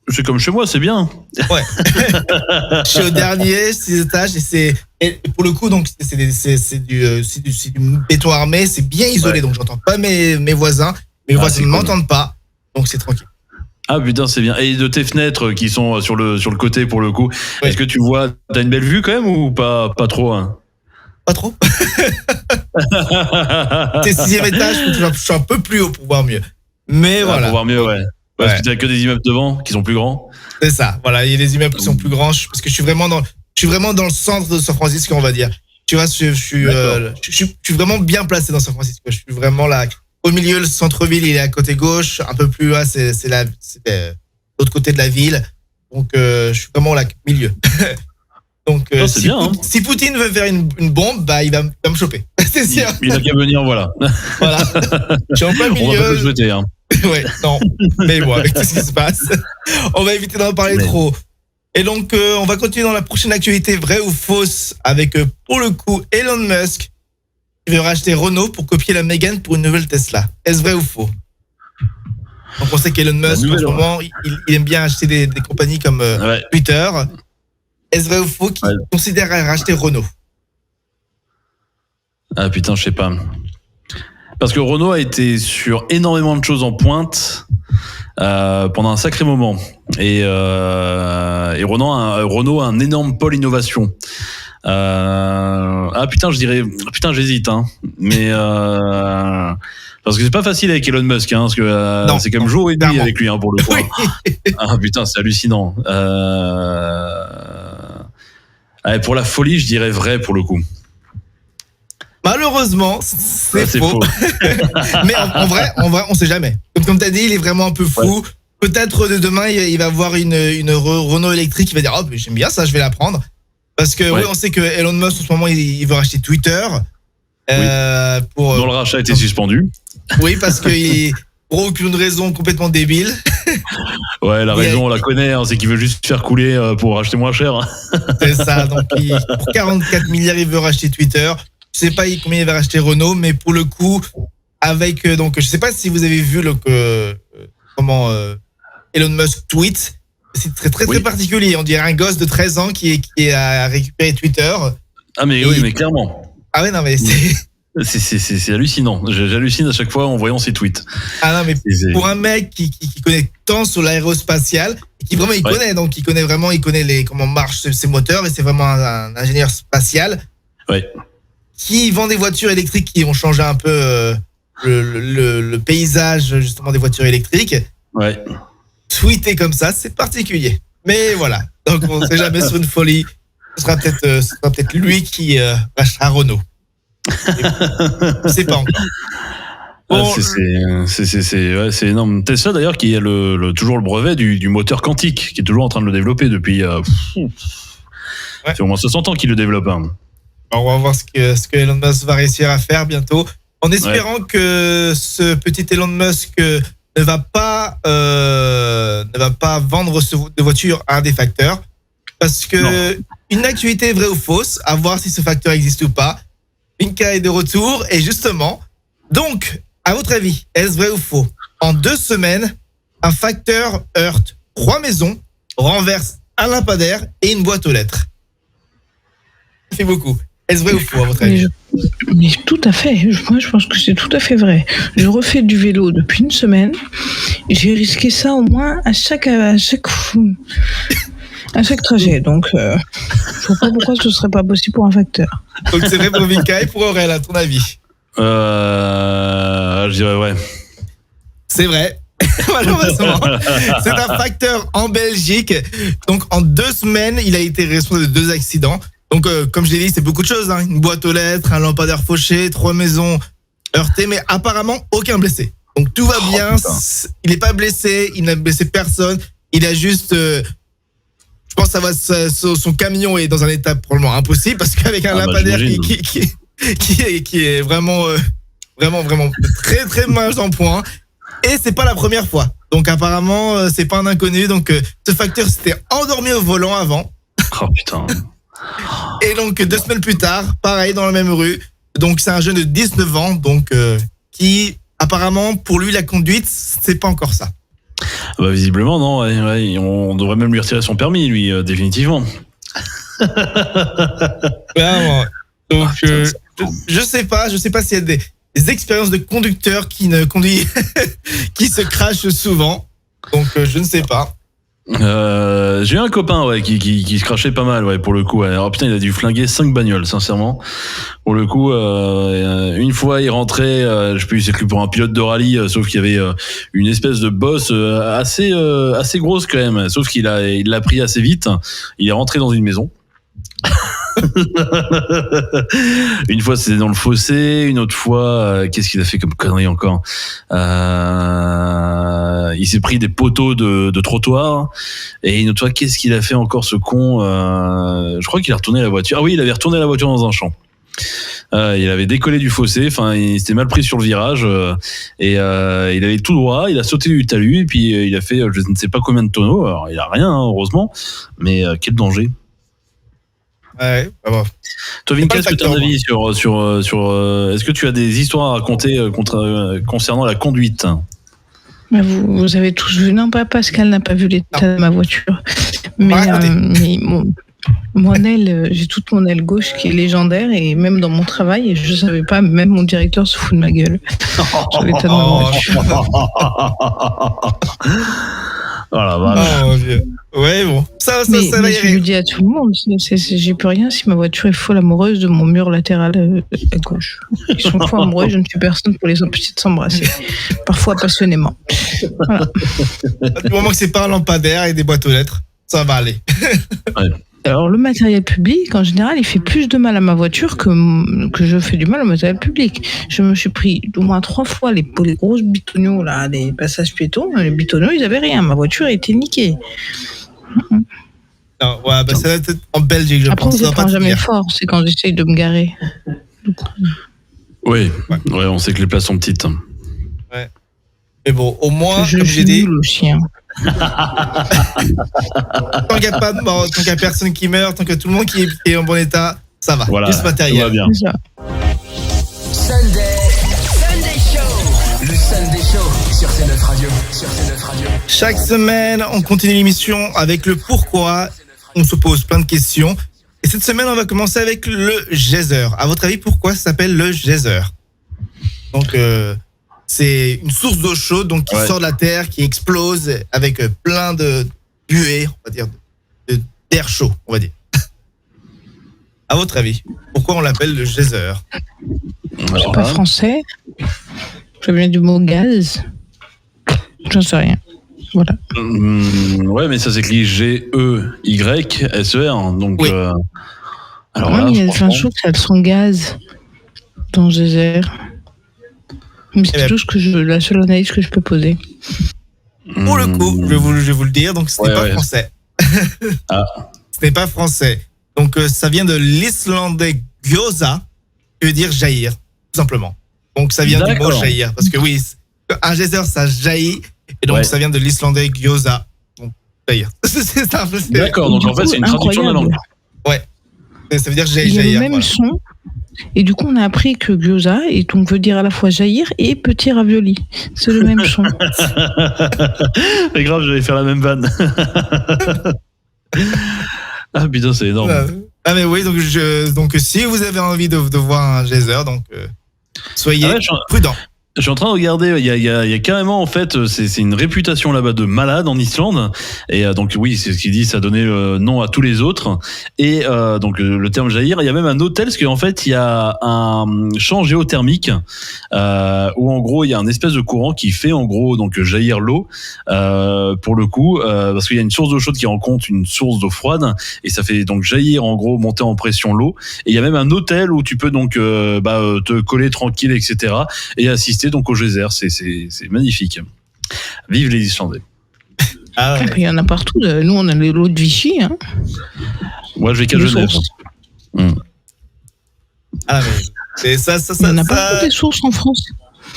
D: c'est comme chez moi, c'est bien.
C: Ouais. Je suis au dernier, 6 étages, et pour le coup, donc c'est du béton armé, c'est bien isolé, donc j'entends pas mes voisins. Mes voisins ne m'entendent pas, donc c'est tranquille.
D: Ah putain, c'est bien. Et de tes fenêtres qui sont sur le côté pour le coup, est-ce que tu vois, t'as une belle vue quand même ou pas trop, hein?
C: Pas trop. C'est 6e étage, je suis un peu plus haut pour voir mieux. Mais voilà.
D: Pour voir mieux, ouais. Parce que t'as que des immeubles devant qui sont plus grands.
C: C'est ça, voilà, il y a des immeubles qui sont plus grands parce que je suis vraiment dans le centre de San Francisco, on va dire. Tu vois, je suis vraiment bien placé dans San Francisco. Je suis vraiment là, au milieu, le centre-ville, il est à côté gauche. Un peu plus loin, c'est l'autre côté de la ville. Donc, je suis vraiment là, milieu. Donc, si Poutine veut faire une bombe, bah, il va me choper. C'est sûr.
D: Il a qu'à venir, voilà.
C: Voilà. Je suis en plein milieu.
D: On va pas le souhaiter, hein.
C: Ouais, non. Mais bon, avec tout ce qui se passe, on va éviter d'en parler trop. Et donc, on va continuer dans la prochaine actualité, vraie ou fausse, avec, pour le coup, Elon Musk, qui veut racheter Renault pour copier la Mégane pour une nouvelle Tesla. Est-ce vrai ou faux? Donc, on sait qu'Elon Musk, en ce moment, il aime bien acheter des compagnies comme Twitter. Est-ce vrai ou faux qu'il considère racheter Renault?
D: Ah putain, je sais pas. Parce que Renault a été sur énormément de choses en pointe pendant un sacré moment. Et Renault a un énorme pôle innovation. J'hésite, hein. Mais parce que c'est pas facile avec Elon Musk, hein, parce que c'est comme jour et nuit avec lui, hein, pour le coup. Ah putain, c'est hallucinant. Pour la folie, je dirais vrai pour le coup.
C: Malheureusement, c'est faux. Mais en vrai, on sait jamais. Comme tu as dit, il est vraiment un peu fou. Ouais. Peut-être demain, il va voir une Renault électrique, il va dire, oh, j'aime bien ça, je vais la prendre. Parce que oui, on sait que Elon Musk, en ce moment, il veut racheter Twitter.
D: Dont le rachat a été suspendu.
C: Oui, parce que pour aucune raison complètement débile.
D: Ouais, la raison, on la connaît, hein, c'est qu'il veut juste faire couler pour acheter moins cher.
C: C'est ça, donc pour 44 milliards, il veut racheter Twitter. Je sais pas combien il va racheter Renault, mais pour le coup, avec donc je sais pas si vous avez vu comment Elon Musk tweet. C'est très particulier. On dirait un gosse de 13 ans qui a récupéré Twitter.
D: Ah mais mais clairement.
C: Ah ouais, non mais
D: c'est hallucinant. J'hallucine à chaque fois en voyant ses tweets.
C: Ah non mais pour un mec qui connaît tant sur l'aérospatial, qui vraiment connaît, donc il connaît comment marchent ses moteurs, et c'est vraiment un ingénieur spatial.
D: Ouais.
C: Qui vend des voitures électriques qui vont changer un peu le paysage justement des voitures électriques.
D: Ouais.
C: Tweeter comme ça, c'est particulier. Mais voilà. Donc on ne sait jamais sur une folie. Ce sera peut-être lui qui rachètera Renault. C'est pas encore.
D: Bon, c'est énorme. Tesla d'ailleurs qui a toujours le brevet du moteur quantique, qui est toujours en train de le développer depuis. C'est au moins 60 ans qu'il le développe. Hein.
C: Alors, on va voir ce que Elon Musk va réussir à faire bientôt, en espérant que ce petit Elon Musk ne va pas vendre de voiture à un des facteurs, parce que une actualité vraie ou fausse, à voir si ce facteur existe ou pas. Vinka est de retour, et justement, donc, à votre avis, est-ce vrai ou faux? En 2 semaines, un facteur heurte 3 maisons, renverse un lampadaire et une boîte aux lettres. Ça fait beaucoup. Est-ce vrai ou faux, à votre avis?
E: Mais tout à fait. Moi, je pense que c'est tout à fait vrai. Je refais du vélo depuis une semaine. J'ai risqué ça au moins à chaque trajet. Donc, je ne vois pas pourquoi ce ne serait pas possible pour un facteur.
C: Donc, c'est vrai pour Vinka et pour Aurel, à ton avis?
D: Je dirais ouais.
C: C'est vrai. Malheureusement, c'est un facteur en Belgique. Donc, en 2 semaines, il a été responsable de 2 accidents. Donc, comme je l'ai dit, c'est beaucoup de choses. Hein. Une boîte aux lettres, un lampadaire fauché, 3 maisons heurtées, mais apparemment, aucun blessé. Donc, tout va bien. Il n'est pas blessé, il n'a blessé personne. Il a juste... je pense que son camion est dans un état probablement impossible, parce qu'avec un lampadaire qui est vraiment très, très mal en point. Et c'est pas la première fois. Donc, apparemment, c'est pas un inconnu. Donc, ce facteur s'était endormi au volant avant.
D: Oh putain.
C: Et donc 2 semaines plus tard, pareil dans la même rue. Donc c'est un jeune de 19 ans, donc qui apparemment pour lui la conduite c'est pas encore ça.
D: Bah visiblement non, on devrait même lui retirer son permis lui définitivement.
C: Vraiment. Donc je sais pas s'il y a des expériences de conducteurs qui qui se crachent souvent. Donc je ne sais pas.
D: J'ai eu un copain qui se crachait pas mal pour le coup. Alors putain, il a dû flinguer 5 bagnoles sincèrement. Pour le coup, une fois il rentrait, je sais plus, il s'est cru pour un pilote de rallye, sauf qu'il y avait une espèce de bosse assez grosse quand même. Sauf qu'il l'a pris assez vite. Il est rentré dans une maison. Une fois, c'était dans le fossé. Une autre fois, qu'est-ce qu'il a fait comme connerie encore? Il s'est pris des poteaux de trottoir. Et une autre fois, qu'est-ce qu'il a fait encore, ce con? Je crois qu'il a retourné la voiture. Ah oui, il avait retourné la voiture dans un champ. Il avait décollé du fossé, enfin il s'était mal pris sur le virage et il allait tout droit, il a sauté du talus et puis il a fait je ne sais pas combien de tonneaux. Alors il a rien hein, heureusement, mais quel danger.
C: Ouais, bon.
D: Toi Vinka, est-ce que tu as un avis sur est-ce que tu as des histoires à raconter concernant la conduite?
E: Vous avez tous vu, non pas Pascal n'a pas vu l'état de ma voiture, mais mon aile, j'ai toute mon aile gauche qui est légendaire et même dans mon travail, je savais pas, même mon directeur se fout de ma gueule sur l'état de ma voiture.
D: Voilà, voilà.
C: Oh mon Dieu. Ouais, bon. Ça va y
E: je
C: aller.
E: le dis à tout le monde, j'ai plus rien si ma voiture est folle amoureuse de mon mur latéral à gauche. Ils sont fous amoureux, je ne suis personne pour les empêcher de s'embrasser. Parfois passionnément. Voilà.
C: Du moment que c'est pas un lampadaire et des boîtes aux lettres, ça va aller.
D: Ouais.
E: Alors, le matériel public, en général, il fait plus de mal à ma voiture que je fais du mal au matériel public. Je me suis pris au moins 3 fois les grosses bitoniaux, là, les passages piétons. Les bitoniaux, ils avaient rien. Ma voiture était niquée.
C: Non, ouais, bah, ça va être en Belgique, je
E: Après,
C: pense.
E: on ne prend jamais fort. C'est quand j'essaye de me garer.
D: Oui, ouais, on sait que les places sont petites.
C: Ouais. Mais bon, au moins,
E: Je
C: comme j'ai
E: suis
C: dit,
E: nul au chien.
C: tant qu'il n'y a pas de mort, tant qu'il n'y a personne qui meurt, tant que tout le monde qui est en bon état, ça va.
D: Voilà,
C: Juste matériel.
D: tout va bien.
E: C'est ça.
B: Sunday Show. Le Sunday Show sur C9 Radio.
C: Chaque semaine, on continue l'émission avec le pourquoi. On se pose plein de questions. Et cette semaine, on va commencer avec le geyser. À votre avis, pourquoi ça s'appelle le geyser? Donc, c'est une source d'eau chaude donc qui sort de la terre, qui explose avec plein de buées, on va dire, d'air chaud, on va dire. À votre avis, pourquoi on l'appelle le geyser?
E: C'est pas français. Ça vient du mot gaz. J'en sais rien. Voilà.
D: Ouais, mais ça s'écrit G-E-Y-S-E-R. Donc,
C: oui.
D: Alors
E: ouais,
D: là,
E: il y a plein de choses qui a son gaz dans le geyser. Mais c'est tout la seule analyse que je peux poser.
C: Pour le coup, je vais vous le dire, donc ce n'est pas français.
D: Ah.
C: Ce n'est pas français. Donc ça vient de l'islandais gyoza, qui veut dire jaillir, tout simplement. Donc ça vient du mot jaillir, parce que oui, un geyser ça jaillit, et donc ça vient de l'islandais gyoza, donc jaillir. C'est simple.
D: D'accord, donc en fait c'est une traduction de la langue.
C: Ouais, ça veut dire jaillir.
E: Il y a le même son. Et du coup, on a appris que gyoza et donc veut dire à la fois jaillir et petit ravioli. C'est le même son.
D: C'est grave, j'allais faire la même vanne. Ah putain, c'est énorme.
C: Ah mais oui, donc si vous avez envie de voir un geyser, donc soyez prudents.
D: Je suis en train de regarder, il y a carrément en fait, c'est une réputation là-bas de malade en Islande, et donc oui, c'est ce qu'il dit, ça a donné nom à tous les autres, et donc le terme jaillir, il y a même un hôtel, parce qu'en fait il y a un champ géothermique où en gros il y a un espèce de courant qui fait en gros donc jaillir l'eau pour le coup, parce qu'il y a une source d'eau chaude qui rencontre une source d'eau froide, et ça fait donc jaillir en gros, monter en pression l'eau, et il y a même un hôtel où tu peux donc te coller tranquille, etc., et assister donc au geyser, c'est magnifique. Vive les Islandais.
C: Ah ouais.
E: Il y en a partout. Nous, on a l'eau de Vichy. Hein.
D: Moi, je vais qu'à Genève.
C: Ah mais ça.
E: Il y en a pas des sources en France.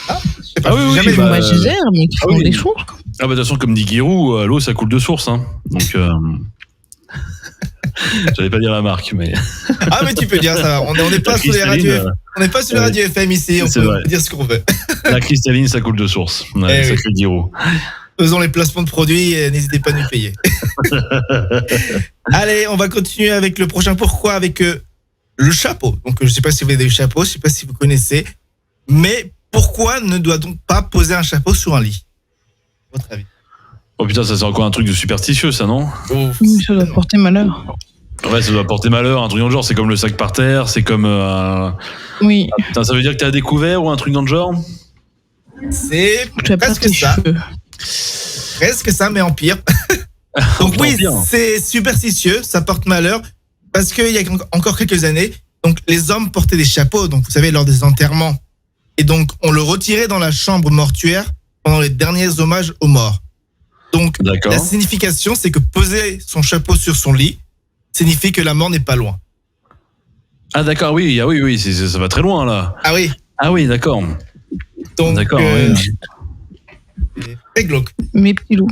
C: Oui,
E: jamais vu un geyser, mais qui font des sources.
D: Ah bah de toute façon, comme dit Guérou, l'eau ça coule de source, hein. Donc. J'allais pas dire la marque, mais.
C: Ah mais tu peux dire ça. On n'est pas sur les radios. On n'est pas sur la radio FM ici. On peut dire ce qu'on veut.
D: La cristalline, ça coule de source. Ouais, sacré Guérou.
C: Faisons les placements de produits et n'hésitez pas à nous payer. Allez, on va continuer avec le prochain pourquoi avec le chapeau. Donc je sais pas si vous avez des chapeaux, je sais pas si vous connaissez, mais pourquoi ne doit-on pas poser un chapeau sur un lit? À votre avis?
D: Oh putain, ça c'est encore un truc de superstitieux, ça, non?
E: Oui, ça doit porter malheur.
D: Ouais, ça doit porter malheur, un truc dans le genre. C'est comme le sac par terre, c'est comme.
E: Oui.
D: Putain, ça veut dire que t'as découvert ou un truc dans le genre?
C: C'est presque ça. Presque ça, mais en pire. Donc oui, c'est superstitieux, ça porte malheur. parce qu'il y a encore quelques années, donc les hommes portaient des chapeaux, donc vous savez, lors des enterrements. Et donc, on le retirait dans la chambre mortuaire pendant les derniers hommages aux morts. Donc, la signification, c'est que poser son chapeau sur son lit signifie que la mort n'est pas loin.
D: Ah d'accord, oui, ça va très loin là.
C: Ah oui.
D: Ah oui, d'accord.
C: Donc,
D: d'accord,
C: très glauque.
E: Mes petits loups.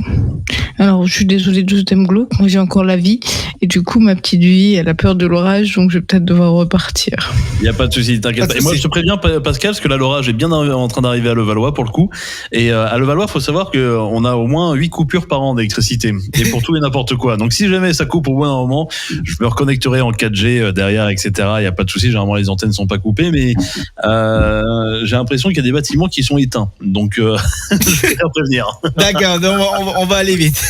E: Alors, je suis désolée de ce thème glauque. Moi, j'ai encore la vie. Et du coup, ma petite vie, elle a peur de l'orage. Donc, je vais peut-être devoir repartir.
D: Il n'y a pas de souci, t'inquiète pas. Et moi, je te préviens, Pascal, parce que là, l'orage est bien en train d'arriver à Levallois, pour le coup. Et à Levallois, il faut savoir qu'on a au moins 8 coupures par an d'électricité. Et pour tout et n'importe quoi. Donc, si jamais ça coupe au bout d'un moment, je me reconnecterai en 4G derrière, etc. Il n'y a pas de souci. Généralement, les antennes ne sont pas coupées. Mais j'ai l'impression qu'il y a des bâtiments qui sont éteints. Donc, je vais prévenir.
C: D'accord, on va aller vite.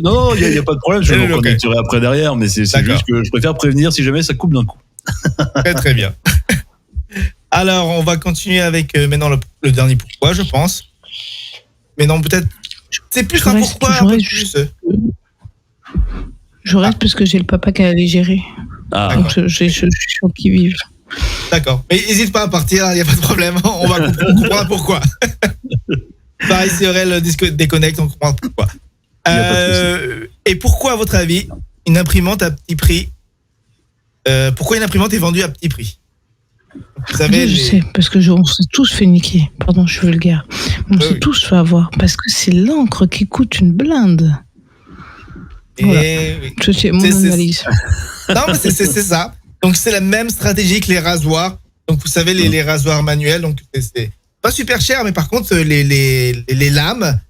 D: Non, il n'y a pas de problème, je me reconnecterai après derrière, mais c'est juste que je préfère prévenir si jamais ça coupe d'un coup.
C: Très bien. Alors, on va continuer avec maintenant le dernier pourquoi, je pense. Mais non, peut-être. C'est plus un pourquoi.
E: Je reste parce que j'ai le papa qui a allé gérer. Donc, je suis sûr qu'il vive.
C: D'accord. Mais n'hésite pas à partir, il n'y a pas de problème. On comprendra pourquoi. Pareil, si Aurel déconnecte, on comprend pourquoi. Et pourquoi, à votre avis, une imprimante à petit prix pourquoi une imprimante est vendue à petit prix? Vous savez,
E: je sais, parce que on s'est tous fait niquer. Pardon, je suis vulgaire. On s'est tous fait avoir. Parce que c'est l'encre qui coûte une blinde. Voilà. C'est mon analyse.
C: Non, mais c'est ça. Donc, c'est la même stratégie que les rasoirs. Donc, vous savez, les rasoirs manuels, donc c'est pas super cher, mais par contre, les lames,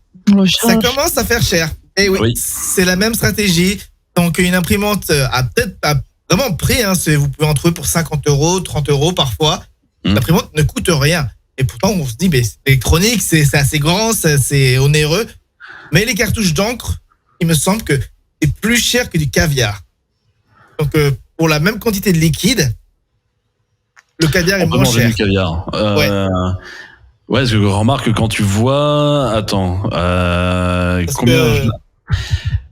C: ça commence à faire cher. Et oui. C'est la même stratégie. Donc, une imprimante a peut-être vraiment prix, hein, vous pouvez en trouver pour 50 €, 30 € parfois. L'imprimante ne coûte rien. Et pourtant, on se dit, mais c'est électronique, c'est assez grand, c'est onéreux. Mais les cartouches d'encre, il me semble que c'est plus cher que du caviar. Donc, pour la même quantité de liquide, le caviar est moins cher.
D: Du caviar. Ouais, parce que remarque que quand tu vois... Attends.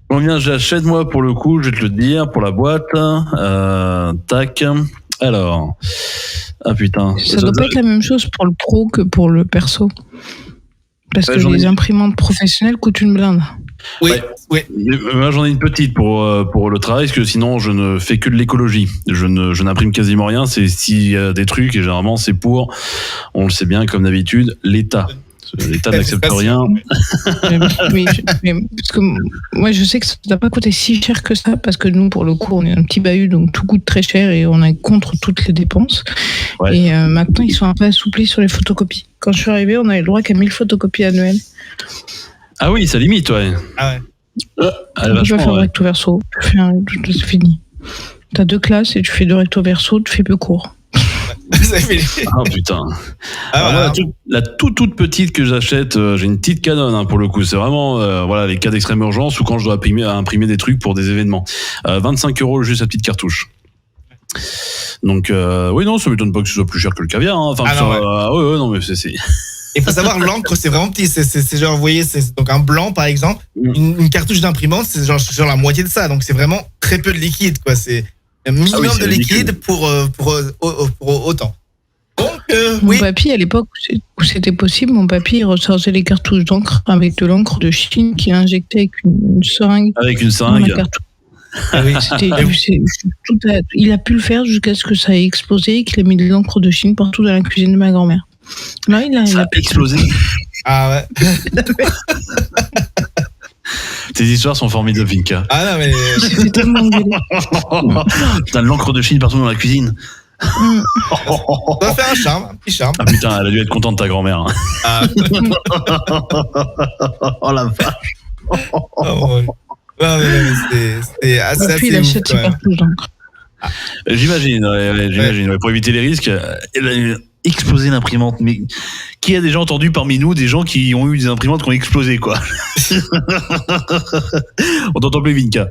D: Combien j'achète, moi, pour le coup, je vais te le dire, pour la boîte. Tac. Alors. Ah putain.
E: Ça doit pas être la même chose pour le pro que pour le perso. Parce que les imprimantes professionnelles coûtent une blinde.
C: Oui.
D: Moi, j'en ai une petite pour le travail, parce que sinon, je ne fais que de l'écologie. Je n'imprime quasiment rien. C'est s'il y a des trucs, et généralement, c'est pour, on le sait bien, comme d'habitude, l'État. L'État n'accepte rien.
E: Oui, parce que moi, je sais que ça ne doit pas coûter si cher que ça, parce que nous, pour le coup, on est un petit bahut, donc tout coûte très cher et on est contre toutes les dépenses. Ouais. Et maintenant, ils sont un peu assouplis sur les photocopies. Quand je suis arrivée, on avait le droit qu'à 1000 photocopies annuelles.
D: Ah oui, ça limite, ouais.
C: Ah ouais.
E: Tu vas faire recto verso, c'est fini. T'as 2 classes et tu fais 2 recto verso, tu fais peu court.
D: Ah putain. La toute petite que j'achète, j'ai une petite Canon, hein, pour le coup. C'est vraiment les cas d'extrême urgence ou quand je dois imprimer des trucs pour des événements. 25 € juste la petite cartouche. Donc oui, non, ça m'étonne pas que ce soit plus cher que le caviar. Hein. Enfin, non, mais c'est.
C: Il faut savoir, l'encre, c'est vraiment petit. C'est genre, vous voyez, c'est donc un blanc, par exemple. Une cartouche d'imprimante, c'est genre la moitié de ça. Donc, c'est vraiment très peu de liquide, quoi. C'est un minimum de liquide pour autant. Donc,
E: mon papy, à l'époque où c'était possible, mon papy, il rechargeait les cartouches d'encre avec de l'encre de Chine qu'il injectait avec une seringue.
D: Avec une seringue.
C: Ah oui.
E: Il a pu le faire jusqu'à ce que ça ait explosé et qu'il a mis de l'encre de Chine partout dans la cuisine de ma grand-mère. Là, il a
D: explosé.
C: Ah ouais.
D: Tes histoires sont formidables, Vinka.
C: Ah non, mais.
E: C'est tellement engueulé.
D: T'as de l'encre de Chine partout dans la cuisine.
C: On va faire un petit charme.
D: Ah putain, elle a dû être contente de ta grand-mère.
C: Ah.
D: Oh la vache.
C: C'est assez
E: il achète ses cartouches d'encre.
D: J'imagine. Ouais, pour éviter les risques, elle a explosé l'imprimante. Mais qui a déjà entendu parmi nous des gens qui ont eu des imprimantes qui ont explosé, quoi? On t'entend plus, Vinka.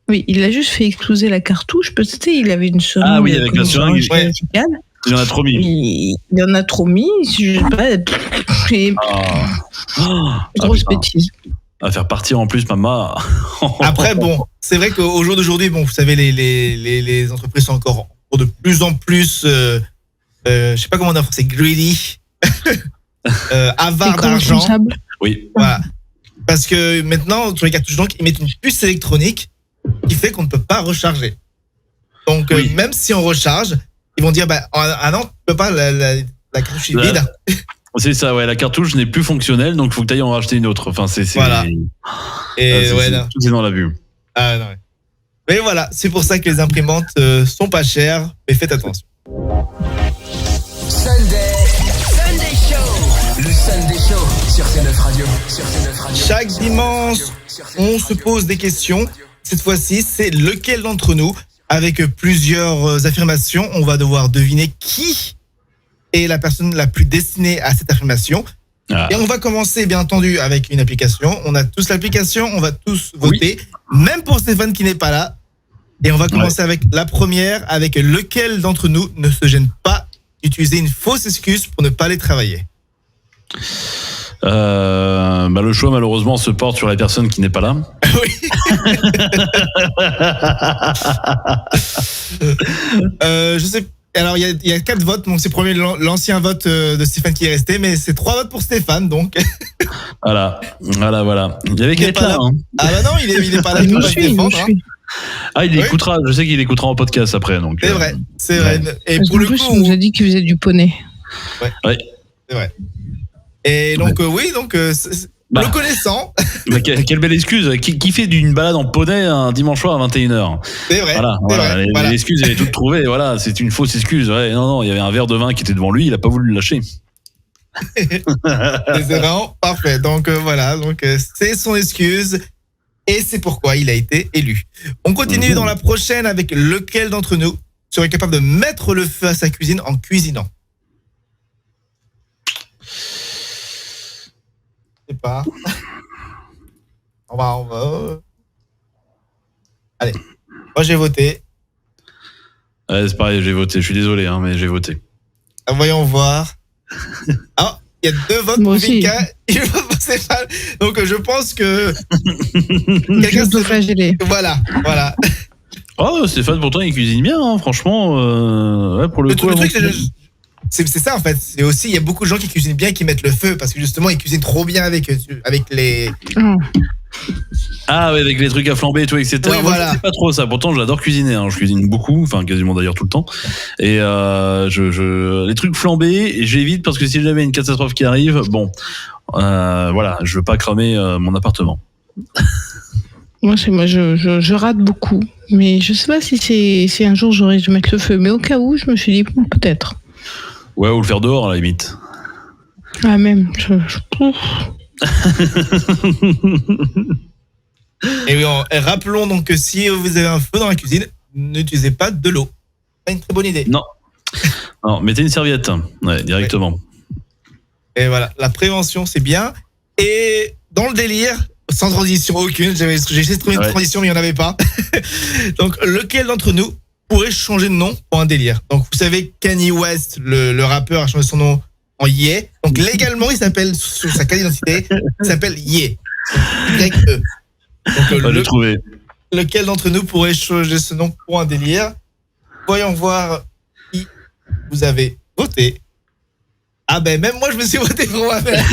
E: Oui, il a juste fait exploser la cartouche. Peut-être il avait une seringue.
D: Ah oui, avec la seringue. Il en a trop mis.
E: Il en a trop mis. Je sais pas. Grosse bêtise.
D: À faire partir en plus maman.
C: Après, bon, c'est vrai qu'au jour d'aujourd'hui, bon, vous savez, les entreprises sont encore de plus en plus, je sais pas comment on dit en français, greedy, avare d'argent.
D: Oui.
C: Voilà. Parce que maintenant, sur les cartouches, donc, ils mettent une puce électronique qui fait qu'on ne peut pas recharger. Donc,
D: Oui.
C: même si on recharge, ils vont dire, ah non, tu peux pas, la cartouche est vide.
D: C'est ça, ouais, la cartouche n'est plus fonctionnelle, donc il faut que tu ailles en racheter une autre. Enfin, c'est
C: Voilà. Et
D: tout est dans la vue.
C: Ah non. Mais voilà, c'est pour ça que les imprimantes sont pas chères, mais faites attention.
B: Sunday Show. Le Sunday Show sur C9 Radio.
C: Chaque dimanche, on se pose des questions. Cette fois-ci, c'est lequel d'entre nous, avec plusieurs affirmations, on va devoir deviner qui est la personne la plus destinée à cette affirmation.
D: Ah.
C: Et on va commencer, bien entendu, avec une application. On a tous l'application, on va tous voter, même pour Stéphane qui n'est pas là. Et on va commencer avec la première, avec lequel d'entre nous ne se gêne pas d'utiliser une fausse excuse pour ne pas aller travailler.
D: Le choix malheureusement se porte sur la personne qui n'est pas là.
C: Oui. Je sais. Alors il y a 4 votes, donc c'est premier l'ancien vote de Stéphane qui est resté, mais c'est 3 votes pour Stéphane, donc.
D: Voilà. Il y avait qu'à être là. Hein.
C: Ah bah non, il est pas là. Il peut pas se défendre.
D: Ah, il écoutera. Je sais qu'il écoutera en podcast après, donc.
C: C'est vrai. Et
E: parce
C: pour le
E: plus,
C: coup,
E: on nous a dit qu'il faisait du poney.
D: Ouais.
C: C'est vrai. Et donc le connaissant.
D: Quelle belle excuse. Qui fait d'une balade en poney un dimanche soir à 21h?
C: C'est vrai.
D: Voilà. L'excuse, elle est toute trouvée. Voilà, c'est une fausse excuse. Ouais, non, il y avait un verre de vin qui était devant lui, il a pas voulu le lâcher.
C: C'est vraiment parfait. Donc voilà, c'est son excuse et c'est pourquoi il a été élu. On continue dans la prochaine avec lequel d'entre nous serait capable de mettre le feu à sa cuisine en cuisinant. Je sais pas. On va. Allez, moi j'ai voté.
D: Ouais, c'est pareil, j'ai voté. Je suis désolé, hein, mais j'ai voté.
C: Voyons voir. Ah, il y a 2 votes pour Vinka. Il vote pour Stéphane. Donc je pense que
E: quelqu'un se flageller.
C: Voilà.
D: Oh, Stéphane, pourtant il cuisine bien, hein, franchement. Pour le coup.
C: C'est ça en fait. C'est aussi il y a beaucoup de gens qui cuisinent bien, qui mettent le feu parce que justement ils cuisinent trop bien avec les.
D: Ah ouais, avec les trucs à flamber et tout, etc.
C: Oui,
D: Moi, je sais pas trop ça. Pourtant, j'adore cuisiner. Hein. Je cuisine beaucoup, enfin quasiment d'ailleurs tout le temps. Et les trucs flambés, j'évite parce que si jamais une catastrophe qui arrive, voilà, je veux pas cramer mon appartement.
E: Moi, je rate beaucoup, mais je sais pas si un jour j'aurais dû mettre le feu. Mais au cas où, je me suis dit peut-être.
D: Ouais, ou le faire dehors à la limite.
E: Ah même.
C: Et rappelons donc que si vous avez un feu dans la cuisine, n'utilisez pas de l'eau. C'est une très bonne idée.
D: Non, mettez une serviette, directement.
C: Ouais. Et voilà, la prévention c'est bien. Et dans le délire, sans transition aucune, j'ai essayé de trouver une transition mais il n'y en avait pas. Donc lequel d'entre nous pourrait changer de nom pour un délire? Donc vous savez, Kanye West, le rappeur, a changé son nom en Ye. Donc légalement, il s'appelle, sur sa carte d'identité, il s'appelle Ye. Y-E. Donc lequel d'entre nous pourrait changer ce nom pour un délire? Voyons voir qui vous avez voté. Ah ben même moi je me suis voté pour moi-même.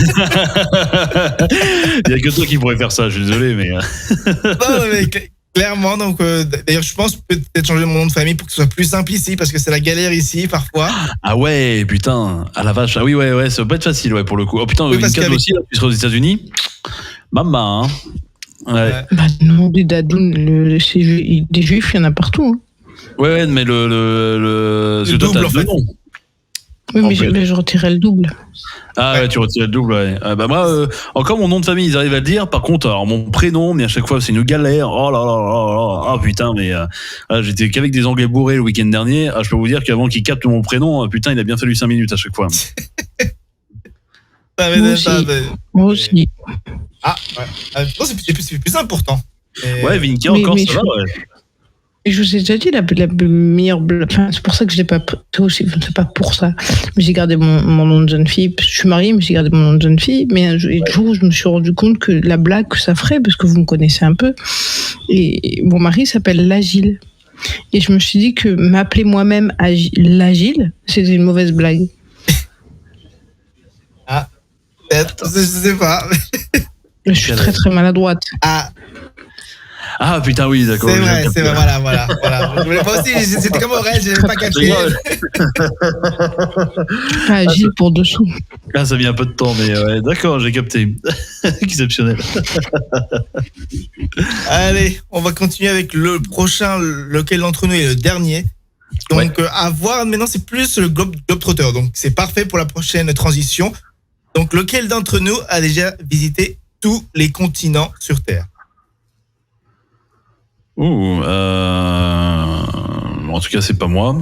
D: Il n'y a que toi qui pourrais faire ça, je suis désolé mais...
C: Non mais clairement, donc d'ailleurs je pense peut-être changer mon nom de famille pour que ce soit plus simple ici parce que c'est la galère ici parfois.
D: Ah ouais, putain, à la vache. Ah oui, ouais, ça va pas être facile ouais pour le coup. Oh putain, une case aussi, là, tu seras aux États-Unis. Maman, hein. Ouais.
E: Bah non, des Dadoun, des juifs, il y en a partout. Hein.
D: Ouais, mais le
C: double en fait.
E: Oui, mais je retirais le double.
D: Ah ouais, tu retires le double, ouais. Bah moi, encore mon nom de famille, ils arrivent à le dire. Par contre, alors mon prénom, mais à chaque fois, c'est une galère. Oh là là là là. Ah putain, mais j'étais qu'avec des Anglais bourrés le week-end dernier. Je peux vous dire qu'avant qu'ils captent mon prénom, putain, il a bien fallu 5 minutes à chaque fois.
E: Moi aussi.
C: Ah, ouais. C'est plus important.
D: Ouais, Vinky encore, ça va, ouais.
E: Et je vous ai déjà dit, la meilleure blague, enfin, c'est pour ça que je l'ai pas, c'est pas pour ça, mais j'ai gardé mon nom de jeune fille, parce que je suis mariée, mais j'ai gardé mon nom de jeune fille, mais un jour, je me suis rendu compte que la blague que ça ferait, parce que vous me connaissez un peu, et mon mari s'appelle l'Agile. Et je me suis dit que m'appeler moi-même l'Agile, c'était une mauvaise blague.
C: Ah, peut-être, je sais pas.
E: Je suis très très maladroite.
D: Ah putain, oui, d'accord.
C: C'est vrai, voilà. Je voulais pas aussi, c'était comme Aurel, je n'avais pas capté.
E: Agile pour dessous.
D: Ah, ça a mis un peu de temps, mais ouais, d'accord, j'ai capté. Exceptionnel.
C: Allez, on va continuer avec le prochain, lequel d'entre nous est le dernier. Donc, à voir, maintenant, c'est plus le Globetrotter. Donc, c'est parfait pour la prochaine transition. Donc, lequel d'entre nous a déjà visité tous les continents sur Terre?
D: En tout cas, c'est pas moi.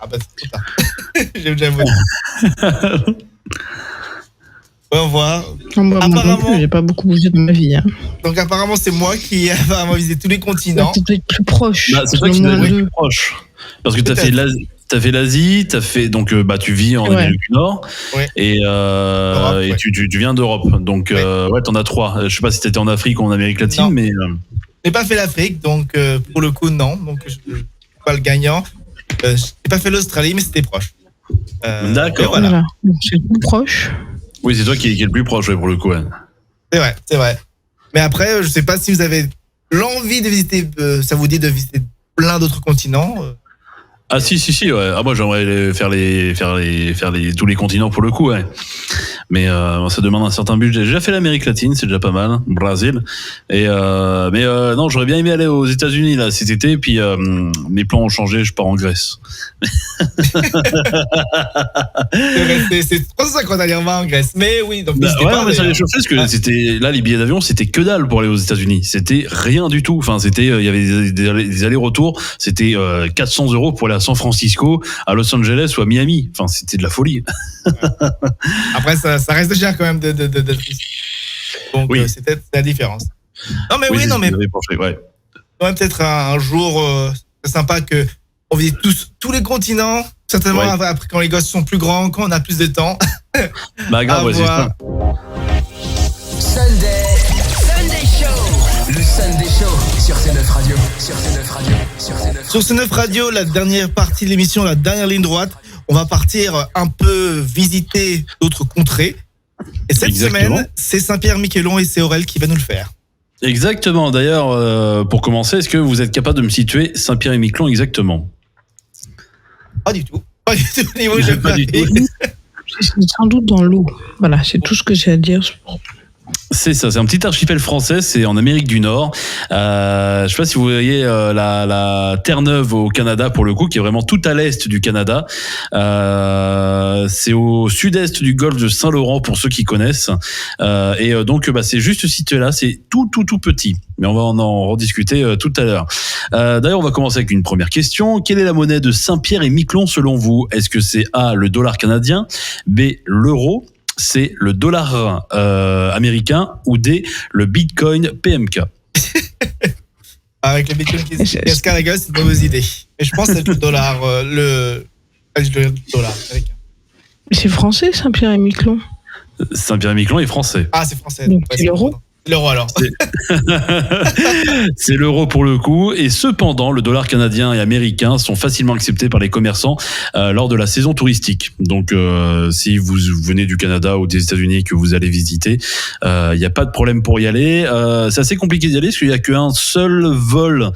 C: Ah bah c'est ça. J'ai déjà vu. On va voir.
E: Apparemment, j'ai pas beaucoup bougé de ma vie. Hein.
C: Donc apparemment, c'est moi qui ai apparemment visité tous les continents.
E: Tu dois être plus proche.
D: Bah, c'est toi qui dois être plus proche. Parce que t'as fait l'Asie, t'as fait donc tu vis en Amérique du Nord et Europe, tu viens d'Europe. Donc t'en as 3. Je sais pas si t'étais en Afrique ou en Amérique latine, mais
C: j'ai pas fait l'Afrique, donc pour le coup non, donc je suis pas le gagnant. J'ai pas fait l'Australie, mais c'était proche.
D: D'accord.
E: Voilà. Donc c'est plus proche.
D: Oui, c'est toi qui est le plus proche pour le coup. Ouais.
C: C'est vrai. Mais après, je sais pas si vous avez l'envie de visiter. Ça vous dit de visiter plein d'autres continents.
D: Ah si ouais. Ah moi j'aimerais faire tous les continents pour le coup ouais. Mais ça demande un certain budget. J'ai déjà fait l'Amérique latine, c'est déjà pas mal, Brésil. Et mais non, j'aurais bien aimé aller aux États-Unis là cet été. Puis mes plans ont changé, je pars en Grèce.
C: C'est trop ça qu'on allait en Grèce. Mais oui, donc
D: mais ça allait chauffer parce que c'était là les billets d'avion, c'était que dalle pour aller aux États-Unis. C'était rien du tout. Enfin, c'était il y avait des allers-retours. C'était 400 € pour aller à San Francisco, à Los Angeles ou à Miami. Enfin, c'était de la folie.
C: Après, ça reste cher quand même de... Donc, c'est peut-être la différence. Non, mais oui, mais peut-être un jour, c'est sympa qu'on visite tous les continents. Certainement, après, quand les gosses sont plus grands, quand on a plus de temps.
D: Bah, grave, c'est ça.
B: Sunday Show. Le Sunday Show sur C9 Radio. Sur
C: C9 Radio, la dernière partie de l'émission, la dernière ligne droite. On va partir un peu visiter d'autres contrées. Et cette semaine, c'est Saint-Pierre-Miquelon et c'est Aurel qui va nous le faire.
D: Exactement. D'ailleurs, pour commencer, est-ce que vous êtes capable de me situer Saint-Pierre-et-Miquelon exactement?
C: Pas du tout. Pas du tout au niveau géographique.
E: C'est sans doute dans l'eau. Voilà, c'est tout ce que j'ai à dire.
D: C'est ça, c'est un petit archipel français, c'est en Amérique du Nord. Je sais pas si vous voyez la Terre-Neuve au Canada pour le coup, qui est vraiment tout à l'est du Canada. C'est au sud-est du golfe de Saint-Laurent pour ceux qui connaissent. Donc c'est juste situé là, c'est tout petit. Mais on va en rediscuter tout à l'heure. D'ailleurs, on va commencer avec une première question. Quelle est la monnaie de Saint-Pierre-et-Miquelon selon vous? Est-ce que c'est A, le dollar canadien, B, l'euro, C, le dollar américain ou D, le bitcoin PMK?
C: Avec le bitcoin qui se casse la gueule, c'est une mauvaise idée. Mais je pense que c'est le dollar, le dollar américain.
E: C'est français, Saint-Pierre-et-Miquelon?
D: Saint-Pierre-et-Miquelon est français.
C: Ah, c'est français.
E: Donc c'est l'euro?
C: L'euro alors.
D: C'est l'euro pour le coup, et cependant le dollar canadien et américain sont facilement acceptés par les commerçants lors de la saison touristique. Donc si vous venez du Canada ou des États-Unis et que vous allez visiter, il n'y a pas de problème pour y aller. C'est assez compliqué d'y aller parce qu'il n'y a qu'un seul vol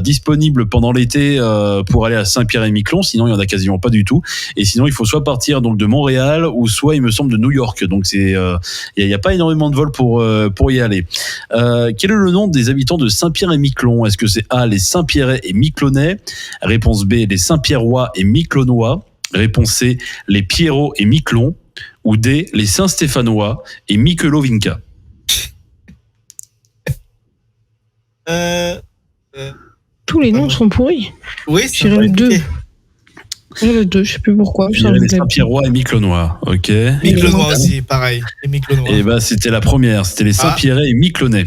D: disponible pendant l'été pour aller à Saint-Pierre-et-Miquelon, sinon il n'y en a quasiment pas du tout. Et sinon il faut soit partir donc de Montréal ou soit il me semble de New York. Donc il n'y a pas énormément de vols pour y aller. Quel est le nom des habitants de Saint-Pierre-et-Miquelon? Est-ce que c'est A, les Saint-Pierrais et Miquelonais? Réponse B, les Saint-Pierrois et Miquelonois? Réponse C, les Pierrots et Miquelon? Ou D, les Saint-Stéphanois et Miquelovinca?
E: Tous les noms sont pourris.
C: Oui,
E: c'est le 2. Le 2, je sais plus pourquoi.
D: Les Saint-Pierrois et Miquelonois, ok.
C: Miquelonois aussi, pareil. Les Miquelonois.
D: Et c'était la première, c'était les Saint-Pierrais et Miquelonais.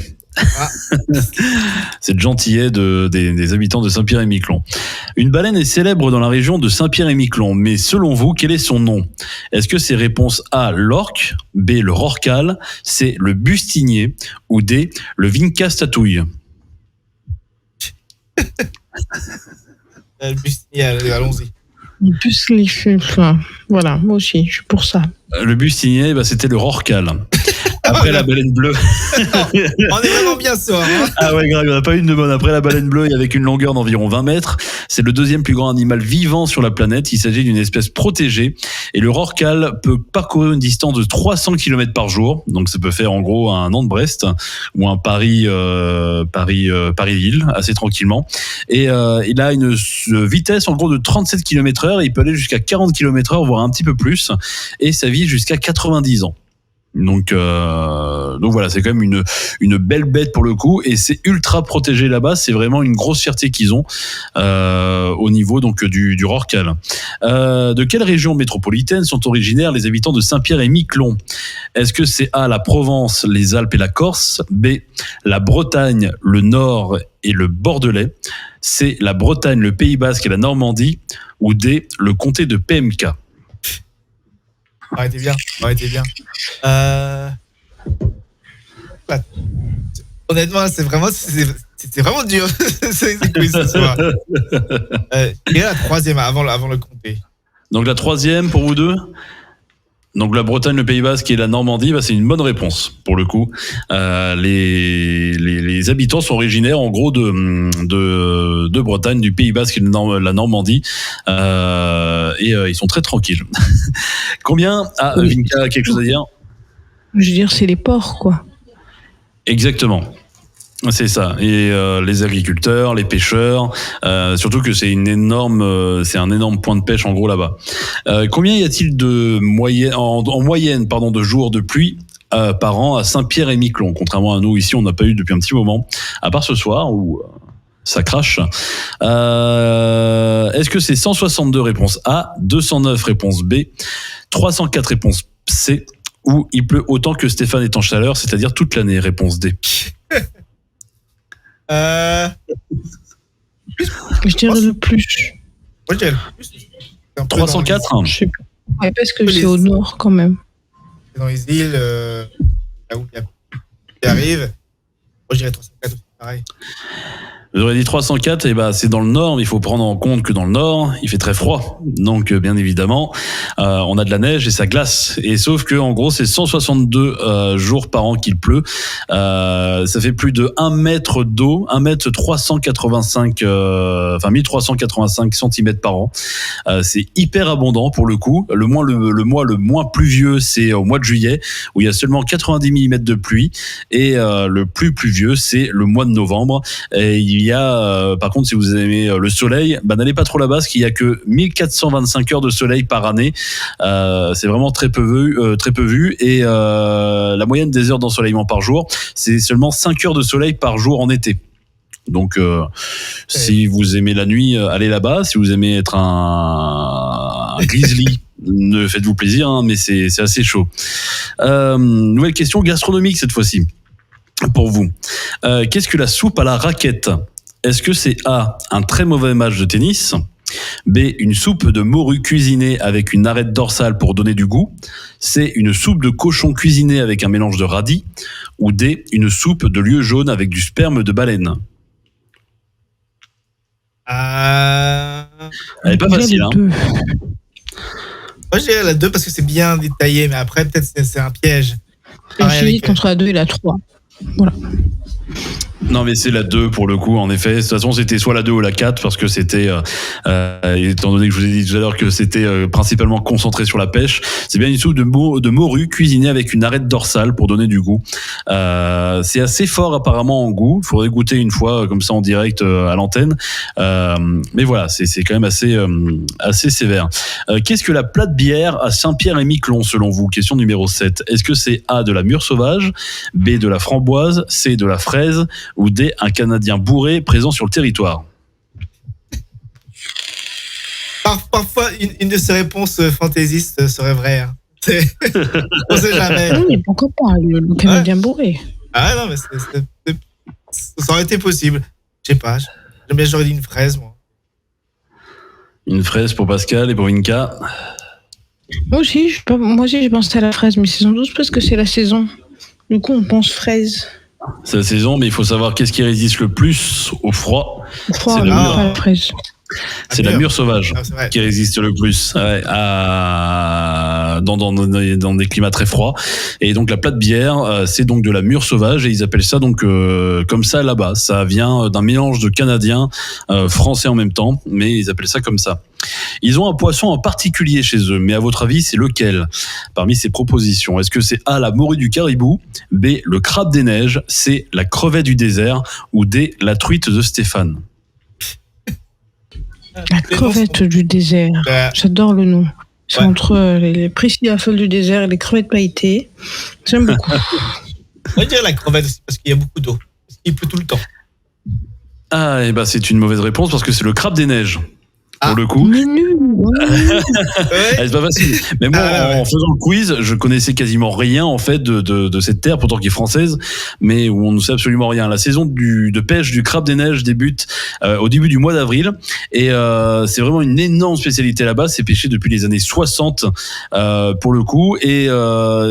D: C'est le gentillet des habitants de Saint-Pierre-et-Miquelon. Une baleine est célèbre dans la région de Saint-Pierre-et-Miquelon, mais selon vous, quel est son nom ? Est-ce que c'est réponse A, l'orque, B, le rorqual, C, le bustinier, ou D, le vinca-statouille ?
C: Le bustinier, allons-y.
E: Voilà, moi aussi, je suis pour ça.
D: Le bustinier, c'était le rorqual. Après la baleine bleue.
C: On est vraiment bien soir. Hein.
D: Ah ouais, grave, il n'y en a pas une de bonne. Après la baleine bleue, avec une longueur d'environ 20 mètres. C'est le deuxième plus grand animal vivant sur la planète. Il s'agit d'une espèce protégée. Et le rorqual peut parcourir une distance de 300 km par jour. Donc ça peut faire en gros un Nantes-Brest ou un Paris-Ville, assez tranquillement. Et il a une vitesse en gros de 37 km/h. Et il peut aller jusqu'à 40 km/h, voire un petit peu plus. Et ça vit jusqu'à 90 ans. Donc voilà, c'est quand même une belle bête pour le coup, et c'est ultra protégé là-bas. C'est vraiment une grosse fierté qu'ils ont au niveau donc du rorqual. De quelle région métropolitaine sont originaires les habitants de Saint-Pierre-et-Miquelon ? Est-ce que c'est A, la Provence, les Alpes et la Corse, B, la Bretagne, le Nord et le Bordelais, C, la Bretagne, le Pays Basque et la Normandie, ou D, le comté de PMK ?
C: Arrêtez bien. Honnêtement, c'est vraiment dur. c'est quiz ce soir. Et la troisième avant le comté.
D: Donc la troisième pour vous deux ? Donc la Bretagne, le Pays Basque et la Normandie, c'est une bonne réponse pour le coup. Les habitants sont originaires en gros de Bretagne, du Pays Basque et de la Normandie, et ils sont très tranquilles. Combien Vinca a quelque chose à dire ?
E: Je veux dire, c'est les porcs, quoi.
D: Exactement. C'est ça. Et les agriculteurs, les pêcheurs, surtout que c'est un énorme point de pêche en gros là-bas. Combien y a-t-il de en moyenne de jours de pluie par an à Saint-Pierre-et-Miquelon ? Contrairement à nous ici, on n'a pas eu depuis un petit moment, à part ce soir où ça crache. Est-ce que c'est 162 réponse A, 209 réponse B, 304 réponse C, ou il pleut autant que Stéphane est en chaleur, c'est-à-dire toute l'année, réponse D.
E: Je dirais le plus.
C: Moi, je dirais le plus.
D: 304
E: Je sais pas. Ouais, parce que c'est au nord quand même.
C: Dans les îles, là où il arrive. Moi, je dirais 304 aussi, pareil.
D: J'aurais dit 304, et c'est dans le nord, mais il faut prendre en compte que dans le nord, il fait très froid. Donc, bien évidemment, on a de la neige et ça glace. Et sauf que, en gros, c'est 162 jours par an qu'il pleut. Ça fait plus de 1 mètre d'eau, 1385 centimètres par an. C'est hyper abondant pour le coup. Le mois le moins pluvieux, c'est au mois de juillet, où il y a seulement 90 mm de pluie. Et le plus pluvieux, c'est le mois de novembre. Et il y a, par contre, si vous aimez le soleil, n'allez pas trop là-bas, parce qu'il y a que 1425 heures de soleil par année. C'est vraiment très peu vu. Et la moyenne des heures d'ensoleillement par jour, c'est seulement 5 heures de soleil par jour en été. Donc, si vous aimez la nuit, allez là-bas. Si vous aimez être un grizzly, ne faites-vous plaisir, mais c'est assez chaud. Nouvelle question gastronomique cette fois-ci. Pour vous, qu'est-ce que la soupe à la raquette ? Est-ce que c'est A, un très mauvais match de tennis ? B, une soupe de morue cuisinée avec une arête dorsale pour donner du goût ? C, une soupe de cochon cuisinée avec un mélange de radis ? Ou D, une soupe de lieu jaune avec du sperme de baleine ? Elle est pas facile, hein ?
C: Moi, je dirais la 2 parce que c'est bien détaillé, mais après, peut-être c'est un piège.
E: J'hésite entre la 2 et la 3. Voilà.
D: Non, mais c'est la 2 pour le coup, en effet. De toute façon, c'était soit la 2 ou la 4 parce que c'était, étant donné que je vous ai dit tout à l'heure que c'était principalement concentré sur la pêche, c'est bien une soupe de morue cuisinée avec une arête dorsale pour donner du goût. C'est assez fort apparemment en goût. Il faudrait goûter une fois comme ça en direct à l'antenne. Mais voilà, c'est quand même assez sévère. Qu'est-ce que la plate bière à Saint-Pierre-et-Miquelon selon vous ? Question numéro 7. Est-ce que c'est A, de la mûre sauvage, B, de la framboise, C, de la fraise, ou D, un Canadien bourré présent sur le territoire?
C: Parfois, une de ces réponses fantaisistes serait vraie. Hein. On sait jamais.
E: Oui, pourquoi pas, le Canadien bourré.
C: Ah non, mais Ça aurait été possible. Je sais pas. J'aime bien, j'aurais dit une fraise, moi.
D: Une fraise pour Pascal et pour Inka.
E: Moi aussi, j'ai pensé à la fraise, mais c'est sans doute parce que c'est la saison. Du coup, on pense fraise.
D: C'est la saison, mais il faut savoir qu'est-ce qui résiste le plus au froid.
E: Froid,
D: C'est le
E: pas
D: mûr.
E: la fraise.
D: C'est la mûre sauvage
C: Ah, c'est vrai.
D: qui résiste le plus dans des climats très froids. Et donc la plate bière, c'est donc de la mûre sauvage et ils appellent ça donc comme ça là-bas. Ça vient d'un mélange de canadien, français en même temps, mais ils appellent ça comme ça. Ils ont un poisson en particulier chez eux, mais à votre avis, c'est lequel parmi ces propositions? Est-ce que c'est A, la morue du caribou, B, le crabe des neiges, C, la crevette du désert ou D, la truite de Stéphane?
E: La crevette du désert.
C: Bah,
E: J'adore le nom. C'est
C: Ouais.
E: entre les priscilles du désert et les crevettes pailletées. J'aime beaucoup.
C: on va dire la crevette aussi, parce qu'il y a beaucoup d'eau. Parce qu'il pleut tout le temps.
D: Ah, et ben c'est une mauvaise réponse parce que c'est le crabe des neiges. Pour
C: Ah.
D: le coup.
E: Mais nul.
C: Ouais.
D: C'est pas facile. Mais moi, en faisant le quiz, je connaissais quasiment rien en fait de cette terre, pourtant qui est française, mais où on ne sait absolument rien. La saison de pêche du crabe des neiges débute au début du mois d'avril, et c'est vraiment une énorme spécialité là-bas. C'est pêché depuis les années 60 pour le coup, et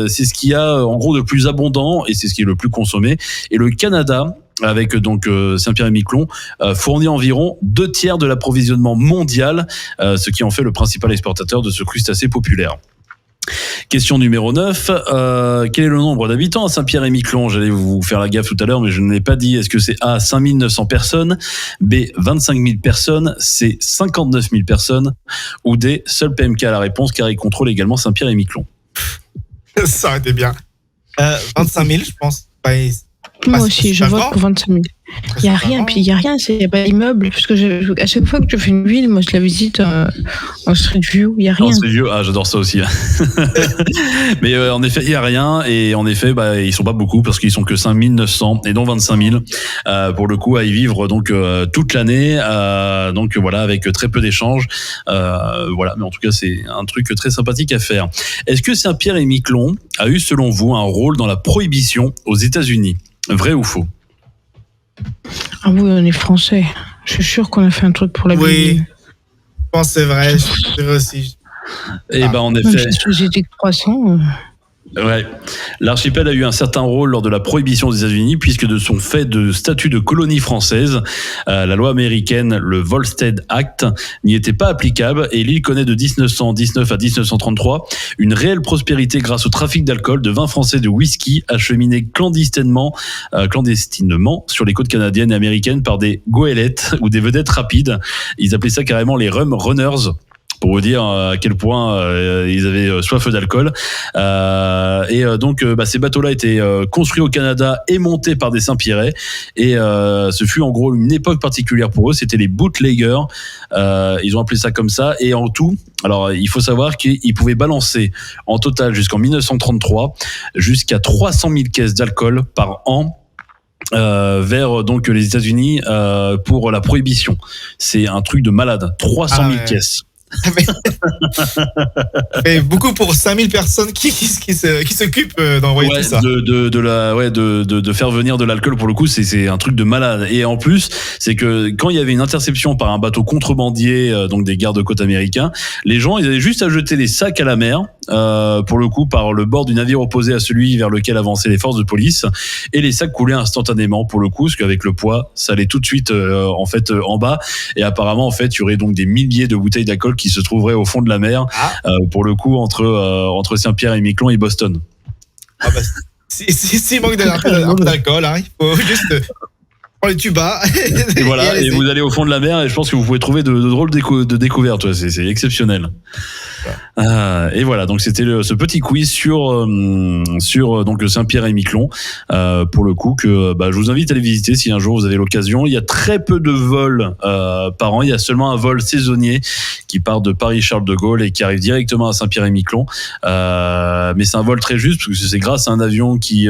D: c'est ce qu'il y a en gros de plus abondant, et c'est ce qui est le plus consommé. Et le Canada, avec donc Saint-Pierre-et-Miquelon, fournit environ 2/3 de l'approvisionnement mondial, ce qui en fait le principal exportateur de ce crustacé populaire. Question numéro 9. Quel est le nombre d'habitants à Saint-Pierre-et-Miquelon? J'allais vous faire la gaffe tout à l'heure, mais je ne l'ai pas dit. Est-ce que c'est A, 5900 personnes, B, 25 000 personnes, C, 59 000 personnes, ou D, seul PMK a la réponse car il contrôle également Saint-Pierre-et-Miquelon?
C: Ça aurait été bien. 25 000, je pense. Ouais,
E: Moi
C: c'est
E: aussi, je
C: pas
E: vote
C: fort.
E: pour 25 000. Il n'y a rien, puis il n'y a rien, il n'y a pas d'immeuble. Parce que à chaque fois que je fais une ville, moi je la visite en street view, il n'y a rien.
D: C'est vieux. Ah, j'adore ça aussi. Mais en effet, il n'y a rien. Et en effet, ils sont pas beaucoup parce qu'ils sont que 5 900 et dont 25 000 pour le coup à y vivre donc toute l'année. Donc voilà, avec très peu d'échanges. Voilà, mais en tout cas, c'est un truc très sympathique à faire. Est-ce que Saint-Pierre-et-Miquelon a eu, selon vous, un rôle dans la prohibition aux États-Unis? Vrai ou faux?
E: Ah oui, on est français. Je suis sûr qu'on a fait un truc pour la
C: Oui.
E: ville.
C: Je pense que c'est vrai. Je dirais aussi.
D: Eh ben, en
E: Même
D: effet.
E: si j'étais croissant.
D: Ouais. L'archipel a eu un certain rôle lors de la prohibition des États-Unis puisque de son fait de statut de colonie française, la loi américaine, le Volstead Act, n'y était pas applicable et l'île connaît de 1919 à 1933 une réelle prospérité grâce au trafic d'alcool, de vin français, de whisky acheminé clandestinement sur les côtes canadiennes et américaines par des goélettes ou des vedettes rapides. Ils appelaient ça carrément les rum runners, pour vous dire à quel point ils avaient soif d'alcool. Donc ces bateaux-là étaient construits au Canada et montés par des Saint-Pierrais. Et ce fut en gros une époque particulière pour eux. C'était les bootleggers. Ils ont appelé ça comme ça. Et en tout, alors il faut savoir qu'ils pouvaient balancer en total jusqu'en 1933 jusqu'à 300 000 caisses d'alcool par an. Vers donc les États-Unis pour la prohibition. C'est un truc de malade. 300 000 caisses.
C: Mais beaucoup pour 5000 personnes qui s'occupent d'envoyer tout ça.
D: De faire venir de l'alcool, pour le coup, c'est un truc de malade. Et en plus, c'est que quand il y avait une interception par un bateau contrebandier, donc des gardes-côtes américains, les gens, ils avaient juste à jeter des sacs à la mer, pour le coup, par le bord du navire opposé à celui vers lequel avançaient les forces de police, et les sacs coulaient instantanément, pour le coup, parce qu'avec le poids, ça allait tout de suite, en bas. Et apparemment, en fait, il y aurait donc des milliers de bouteilles d'alcool qui se trouveraient au fond de la mer, pour le coup, entre Saint-Pierre-et-Miquelon et Boston.
C: Ah bah, s'il manque un peu d'alcool, hein, il faut juste prendre les tubas.
D: Et voilà, et vous allez au fond de la mer et je pense que vous pouvez trouver de drôles de découvertes. Ouais, c'est exceptionnel. Et voilà, donc c'était ce petit quiz sur donc Saint-Pierre-et-Miquelon, pour le coup, que je vous invite à aller visiter si un jour vous avez l'occasion. Il y a très peu de vols par an. Il y a seulement un vol saisonnier qui part de Paris-Charles de Gaulle et qui arrive directement à Saint-Pierre-et-Miquelon. Mais c'est un vol très juste parce que c'est grâce à un avion qui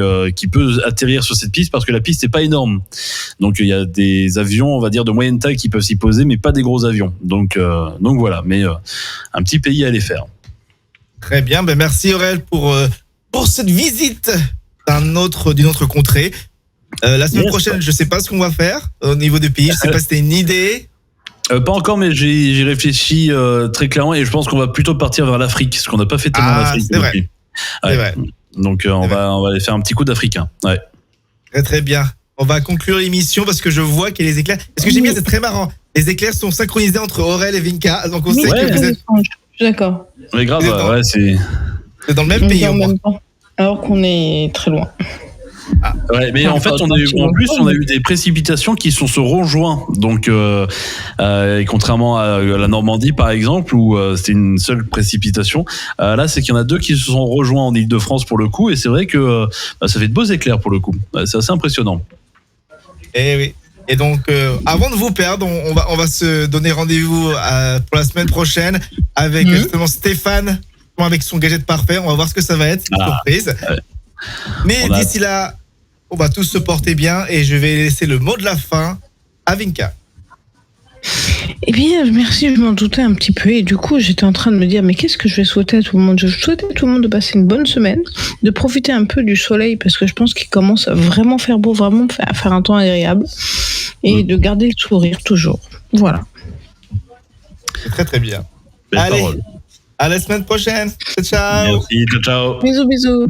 D: peut atterrir sur cette piste parce que la piste n'est pas énorme. Donc il y a des avions, on va dire, de moyenne taille qui peuvent s'y poser, mais pas des gros avions. Donc voilà, mais un petit pays à aller faire.
C: Très bien, merci Aurel pour cette visite d'une autre contrée. La semaine prochaine, je sais pas ce qu'on va faire au niveau du pays. Je sais pas si c'était une idée.
D: Pas encore, mais j'ai réfléchi très clairement et je pense qu'on va plutôt partir vers l'Afrique, parce qu'on n'a pas fait tellement d'Afrique.
C: C'est vrai.
D: Ouais.
C: C'est vrai.
D: Donc on va aller faire un petit coup d'Africain. Ouais.
C: Très très bien. On va conclure l'émission parce que je vois qu'il y a les éclairs. Ce que j'aime bien, c'est très marrant. Les éclairs sont synchronisés entre Aurel et Vinka. Donc on sait que vous êtes.
E: Je suis d'accord.
D: Mais grave,
C: c'est dans le même pays.
E: En même temps, alors qu'on est très loin.
D: Ouais, mais en fait, on a eu des précipitations qui se rejoints. Donc, contrairement à la Normandie, par exemple, où c'était une seule précipitation, là, c'est qu'il y en a deux qui se sont rejoints en Île-de-France pour le coup, et c'est vrai que ça fait de beaux éclairs pour le coup. C'est assez impressionnant.
C: Eh oui. Et donc, avant de vous perdre, on va se donner rendez-vous pour la semaine prochaine avec justement Stéphane, avec son gadget parfait. On va voir ce que ça va être, une surprise. Mais d'ici là, on va tous se porter bien et je vais laisser le mot de la fin à Vinka.
E: Eh bien, merci, je m'en doutais un petit peu et du coup, j'étais en train de me dire, mais qu'est-ce que je vais souhaiter à tout le monde ? Je souhaitais à tout le monde de passer une bonne semaine, de profiter un peu du soleil parce que je pense qu'il commence à vraiment faire beau, vraiment à faire un temps agréable et de garder le sourire toujours. Voilà.
C: C'est très très bien.
D: Belle
C: Allez,
D: parole.
C: à la semaine prochaine. Ciao.
D: Merci, ciao.
E: Bisous, bisous.